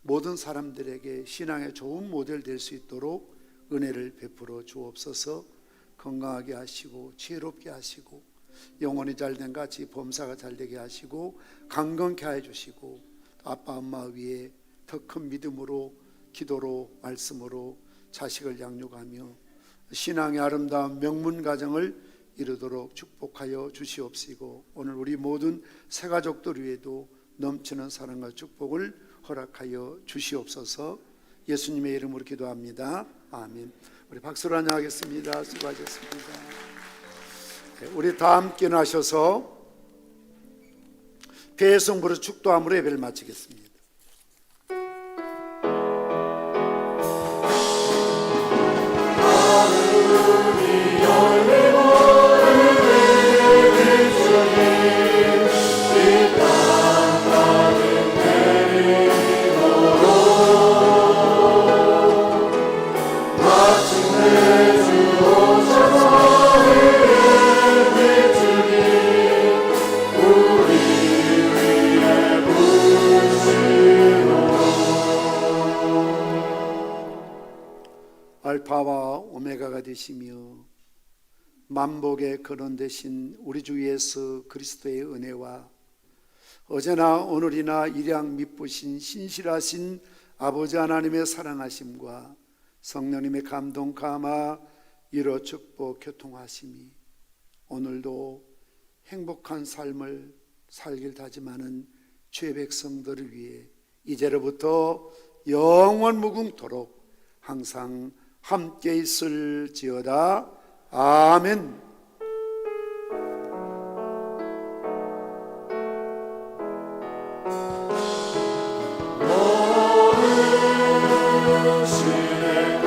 모든 사람들에게 신앙의 좋은 모델 될 수 있도록 은혜를 베풀어 주옵소서. 건강하게 하시고 지혜롭게 하시고 영혼이 잘된 같이 범사가 잘되게 하시고 강건케 해주시고 아빠 엄마 위에 더 큰 믿음으로 기도로 말씀으로 자식을 양육하며 신앙의 아름다운 명문 가정을 이루도록 축복하여 주시옵시고 오늘 우리 모든 새 가족들 위에도 넘치는 사랑과 축복을 허락하여 주시옵소서. 예수님의 이름으로 기도합니다. 아멘. 우리 박수로 환영하겠습니다. 수고하셨습니다. 우리 다 함께 나셔서 배송부로 축도함으로 예배를 마치겠습니다. 알파와 오메가가 되시며 만복의 근원 되신 우리 주 예수 그리스도의 은혜와 어제나 오늘이나 일양 미쁘신 신실하신 아버지 하나님의 사랑하심과 성령님의 감동 감화 이로 축복 교통하심이 오늘도 행복한 삶을 살길 다짐하는 주의 백성들을 위해 이제로부터 영원 무궁토록 항상 함께 있을지어다. 아멘. 모든 신의